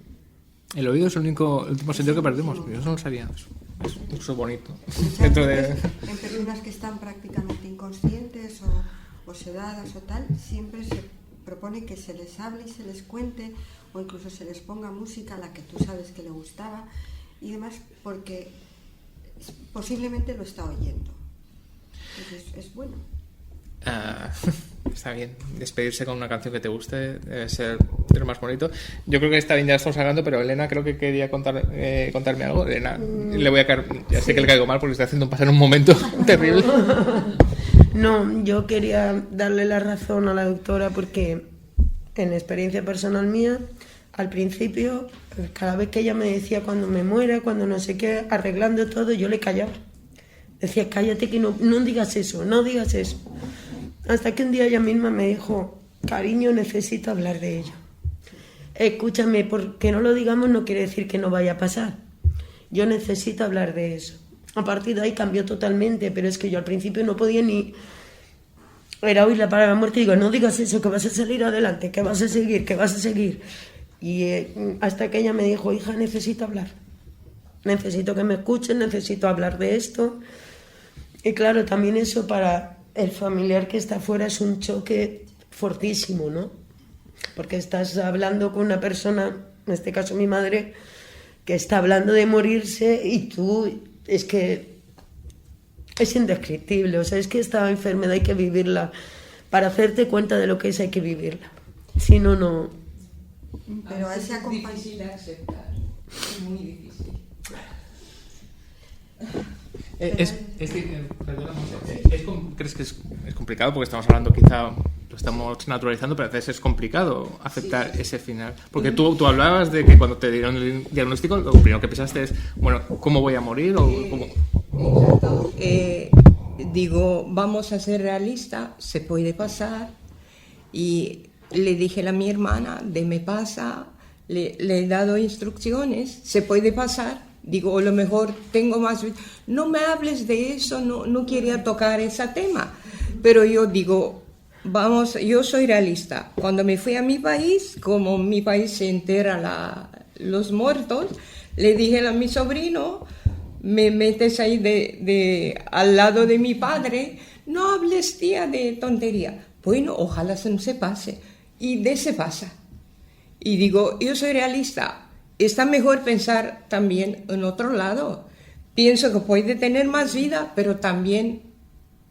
El oído es el último sentido que perdemos. Yo no lo sabía. Es incluso bonito. En personas que están prácticamente inconscientes o sedadas o tal, siempre se propone que se les hable y se les cuente, o incluso se les ponga música, la que tú sabes que le gustaba y demás, porque posiblemente lo está oyendo. Entonces, es bueno. Está bien. Despedirse con una canción que te guste debe ser de lo más bonito. Yo creo que está bien, ya estamos hablando, pero Elena creo que quería contarme algo. Elena, le voy a caer, ya sé que le caigo mal porque está haciendo pasar un momento terrible. No, yo quería darle la razón a la doctora porque en experiencia personal mía, al principio, cada vez que ella me decía cuando me muera, cuando no sé qué, arreglando todo, yo le callaba. Decía, cállate, que no digas eso, no digas eso. Hasta que un día ella misma me dijo, cariño, necesito hablar de ello. Escúchame, porque no lo digamos no quiere decir que no vaya a pasar. Yo necesito hablar de eso. A partir de ahí cambió totalmente, pero es que yo al principio no podía ni... Era oír la palabra muerte y digo, no digas eso, que vas a salir adelante, que vas a seguir. Y hasta que ella me dijo, hija, necesito hablar. Necesito que me escuchen, necesito hablar de esto. Y claro, también eso para el familiar que está afuera es un choque fortísimo, ¿no? Porque estás hablando con una persona, en este caso mi madre, que está hablando de morirse y tú, es que es indescriptible. O sea, es que esta enfermedad hay que vivirla. Para hacerte cuenta de lo que es hay que vivirla. Si no, no... Pero a ese es difícil de aceptar. Es muy difícil. ¿Crees que es complicado? Porque estamos hablando, quizá lo estamos naturalizando, pero a veces es complicado aceptar ese final. Porque tú hablabas de que cuando te dieron el diagnóstico, lo primero que pensaste es, bueno, ¿cómo voy a morir? Exacto. Digo, vamos a ser realistas, se puede pasar. Y le dije a mi hermana, me pasa, le he dado instrucciones, se puede pasar. Digo, a lo mejor tengo más... No me hables de eso, no quería tocar ese tema. Pero yo digo, vamos, yo soy realista. Cuando me fui a mi país, como mi país se entera los muertos, le dije a mi sobrino, me metes ahí al lado de mi padre, no hables, tía, de tontería. Bueno, ojalá se pase. Y se pasa. Y digo, yo soy realista. Está mejor pensar también en otro lado. Pienso que puede tener más vida, pero también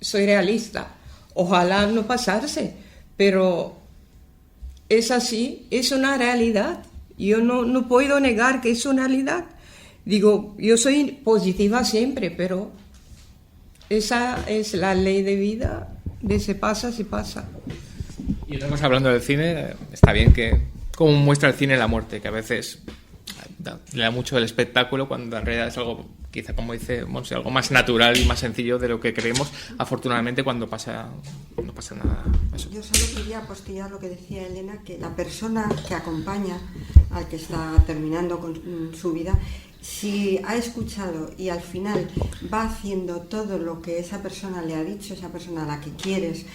soy realista. Ojalá no pasarse, pero es así, es una realidad. Yo no puedo negar que es una realidad. Digo, yo soy positiva siempre, pero esa es la ley de vida, se pasa. Y estamos hablando del cine, está bien que como muestra el cine la muerte, que a veces le da mucho el espectáculo cuando en realidad es algo, quizá como dice Monse, algo más natural y más sencillo de lo que creemos. Afortunadamente cuando pasa no pasa nada. Eso. Yo solo quería apostillar lo que decía Elena, que la persona que acompaña al que está terminando con su vida, si ha escuchado y al final va haciendo todo lo que esa persona le ha dicho, esa persona a la que quieres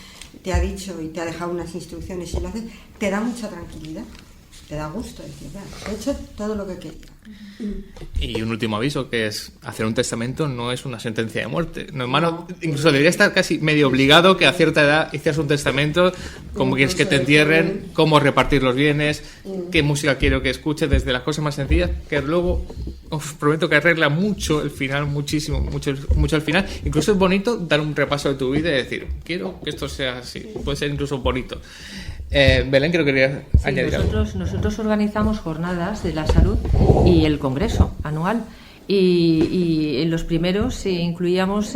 te ha dicho y te ha dejado unas instrucciones y lo haces, te da mucha tranquilidad. Te da gusto decir, he hecho todo lo que quería. Y un último aviso, que es hacer un testamento no es una sentencia de muerte. No, hermano, incluso debería estar casi medio obligado que a cierta edad hicieras un testamento, cómo quieres que te entierren, cómo repartir los bienes, qué música quiero que escuche, desde las cosas más sencillas, que luego os prometo que arregla mucho el final, mucho el final. Incluso es bonito dar un repaso de tu vida y decir, quiero que esto sea así. Puede ser incluso bonito. Belén, creo que quería añadir algo. Nosotros organizamos jornadas de la salud y el congreso anual y en los primeros incluíamos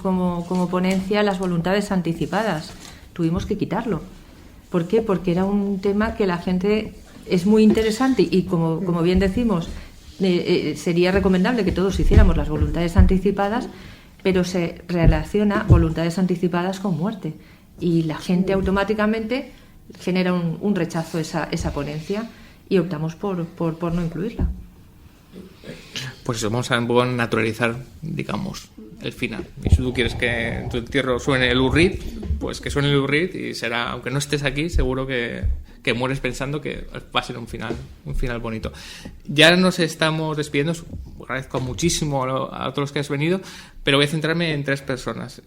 como ponencia las voluntades anticipadas. Tuvimos que quitarlo. ¿Por qué? Porque era un tema que la gente es muy interesante y como bien decimos, sería recomendable que todos hiciéramos las voluntades anticipadas, pero se relaciona voluntades anticipadas con muerte y la gente automáticamente genera un rechazo a esa ponencia y optamos por no incluirla. Pues eso, vamos a un poco naturalizar, digamos, el final. Y si tú quieres que en tu entierro suene el Urrit, pues que suene el Urrit y será, aunque no estés aquí, seguro que mueres pensando que va a ser un final bonito. Ya nos estamos despidiendo, os agradezco muchísimo a todos los que has venido, pero voy a centrarme en 3 personas.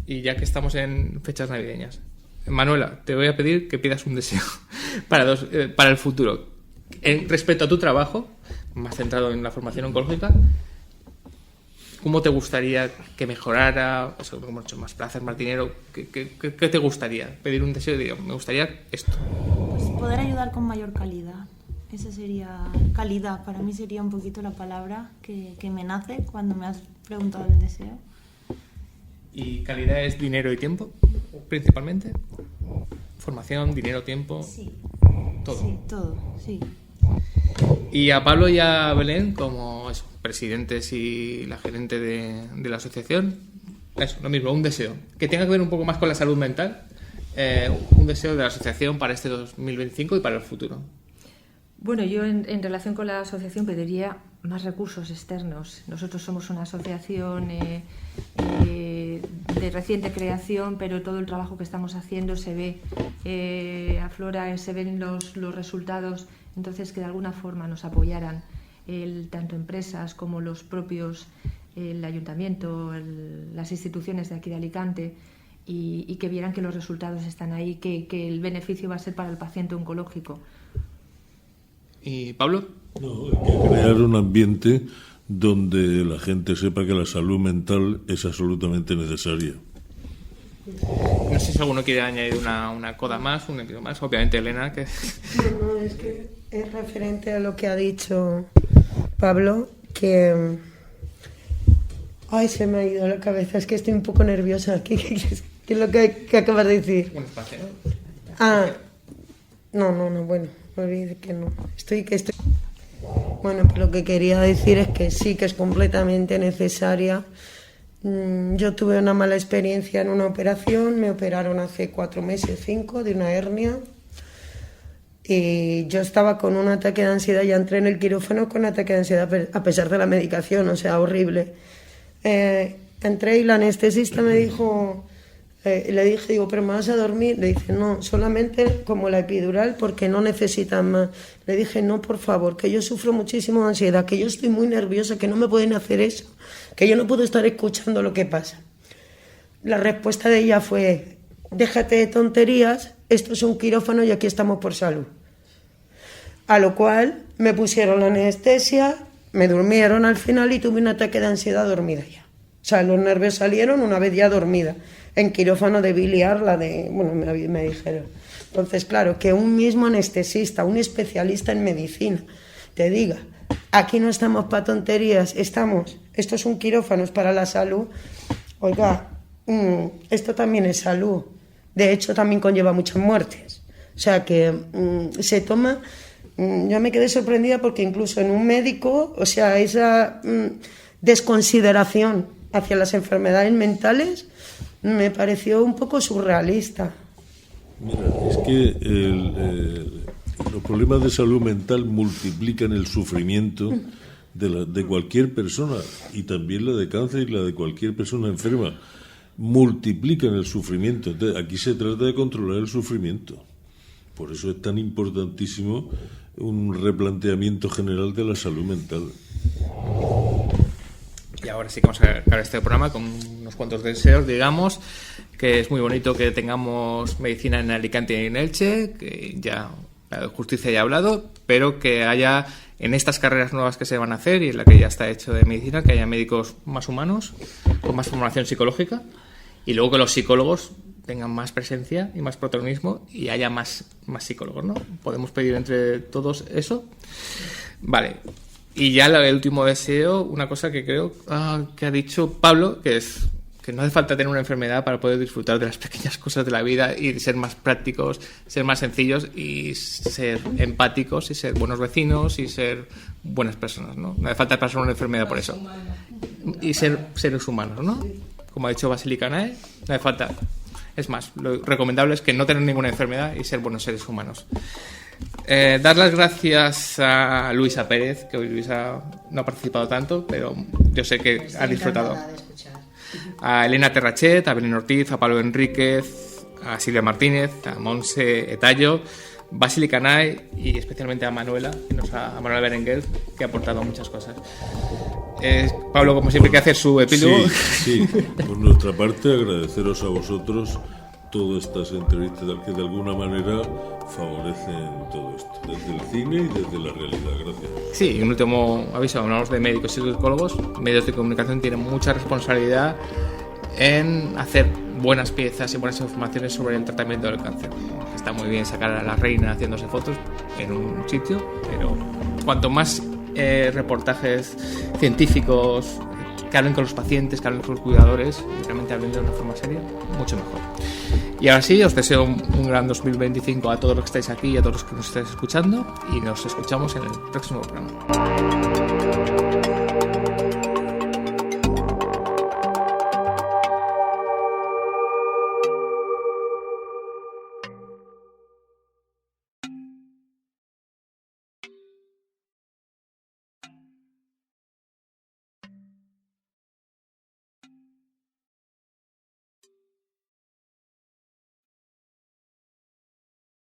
Y ya que estamos en fechas navideñas. Manuela, te voy a pedir que pidas un deseo para el futuro. Respecto a tu trabajo, más centrado en la formación oncológica, ¿cómo te gustaría que mejorara? O sea, como hecho más plazas, más dinero. ¿Qué te gustaría? Pedir un deseo y digo, me gustaría esto. Pues poder ayudar con mayor calidad. Esa sería calidad. Para mí sería un poquito la palabra que me nace cuando me has preguntado el deseo. ¿Y calidad es dinero y tiempo, principalmente? Formación, dinero, tiempo. Sí. Todo. Sí, todo, sí. Y a Pablo y a Belén, como eso, presidentes y la gerente de la asociación, eso, lo mismo, un deseo. Que tenga que ver un poco más con la salud mental, un deseo de la asociación para este 2025 y para el futuro. Bueno, yo en relación con la asociación pediría más recursos externos. Nosotros somos una asociación de reciente creación, pero todo el trabajo que estamos haciendo se ve, aflora, se ven los resultados. Entonces, que de alguna forma nos apoyaran tanto empresas como los propios, el ayuntamiento, las instituciones de aquí de Alicante, y que vieran que los resultados están ahí, que el beneficio va a ser para el paciente oncológico. ¿Y Pablo? No, hay que crear un ambiente donde la gente sepa que la salud mental es absolutamente necesaria. No sé si alguno quiere añadir una coda más, un envío más. Obviamente, Elena, que... No, es que es referente a lo que ha dicho Pablo, que... Ay, se me ha ido la cabeza, es que estoy un poco nerviosa. ¿Qué es lo que acabas de decir? Un espacio. No, bueno, olvidé que no. Estoy... Bueno, pues lo que quería decir es que sí que es completamente necesaria. Yo tuve una mala experiencia en una operación, me operaron hace 4 meses, 5, de una hernia. Y yo estaba con un ataque de ansiedad, ya entré en el quirófano con ataque de ansiedad a pesar de la medicación, o sea, horrible. Entré y la anestesista me dijo, le dije, digo, ¿pero me vas a dormir? Le dice, no, solamente como la epidural porque no necesitan más. Le dije, no, por favor, que yo sufro muchísimo de ansiedad, que yo estoy muy nerviosa, que no me pueden hacer eso, que yo no puedo estar escuchando lo que pasa. La respuesta de ella fue, déjate de tonterías, esto es un quirófano y aquí estamos por salud. A lo cual me pusieron la anestesia, me durmieron al final y tuve un ataque de ansiedad dormida ya. O sea, los nervios salieron una vez ya dormida. En quirófano de biliar, me dijeron. Entonces, claro, que un mismo anestesista, un especialista en medicina, te diga, aquí no estamos para tonterías, esto es un quirófano, es para la salud. Oiga, esto también es salud. De hecho, también conlleva muchas muertes. O sea, que se toma... Yo me quedé sorprendida porque incluso en un médico, o sea, esa desconsideración hacia las enfermedades mentales me pareció un poco surrealista. Mira, es que los problemas de salud mental multiplican el sufrimiento de cualquier persona, y también la de cáncer y la de cualquier persona enferma. Multiplican el sufrimiento. Entonces, aquí se trata de controlar el sufrimiento. Por eso es tan importantísimo un replanteamiento general de la salud mental. Y ahora sí que vamos a acabar este programa con unos cuantos deseos, digamos, que es muy bonito que tengamos medicina en Alicante y en Elche, que ya la justicia ya ha hablado, pero que haya en estas carreras nuevas que se van a hacer y en la que ya está hecho de medicina, que haya médicos más humanos, con más formación psicológica, y luego que los psicólogos tengan más presencia y más protagonismo y haya más psicólogos, ¿no? Podemos pedir entre todos eso. Vale. Y ya el último deseo, una cosa que creo que ha dicho Pablo, que es que no hace falta tener una enfermedad para poder disfrutar de las pequeñas cosas de la vida y ser más prácticos, ser más sencillos y ser empáticos y ser buenos vecinos y ser buenas personas, ¿no? No hace falta pasar una enfermedad por eso. Y ser seres humanos, ¿no? Como ha dicho Vasily Kanae, no hace falta. Es más, lo recomendable es que no tener ninguna enfermedad y ser buenos seres humanos. Dar las gracias a Luisa Pérez, que hoy Luisa no ha participado tanto, pero yo sé que ha disfrutado. A Elena Terrachet, a Belén Ortiz, a Pablo Enríquez, a Silvia Martínez, a Montse Etallo, Vasily Kanae y especialmente a Manuela, a Manuela Berenguer, que ha aportado muchas cosas. Pablo, como siempre, que hace su epílogo. Sí, por nuestra parte agradeceros a vosotros todas estas entrevistas que de alguna manera favorecen todo esto, desde el cine y desde la realidad. Gracias. Sí, y un último aviso, hablamos de médicos y psicólogos. Medios de comunicación tienen mucha responsabilidad en hacer buenas piezas y buenas informaciones sobre el tratamiento del cáncer. Está muy bien sacar a la reina haciéndose fotos en un sitio, pero cuanto más reportajes científicos que hablen con los pacientes, que hablen con los cuidadores y realmente hablen de una forma seria, mucho mejor. Y ahora sí, os deseo un gran 2025 a todos los que estáis aquí y a todos los que nos estáis escuchando, y nos escuchamos en el próximo programa.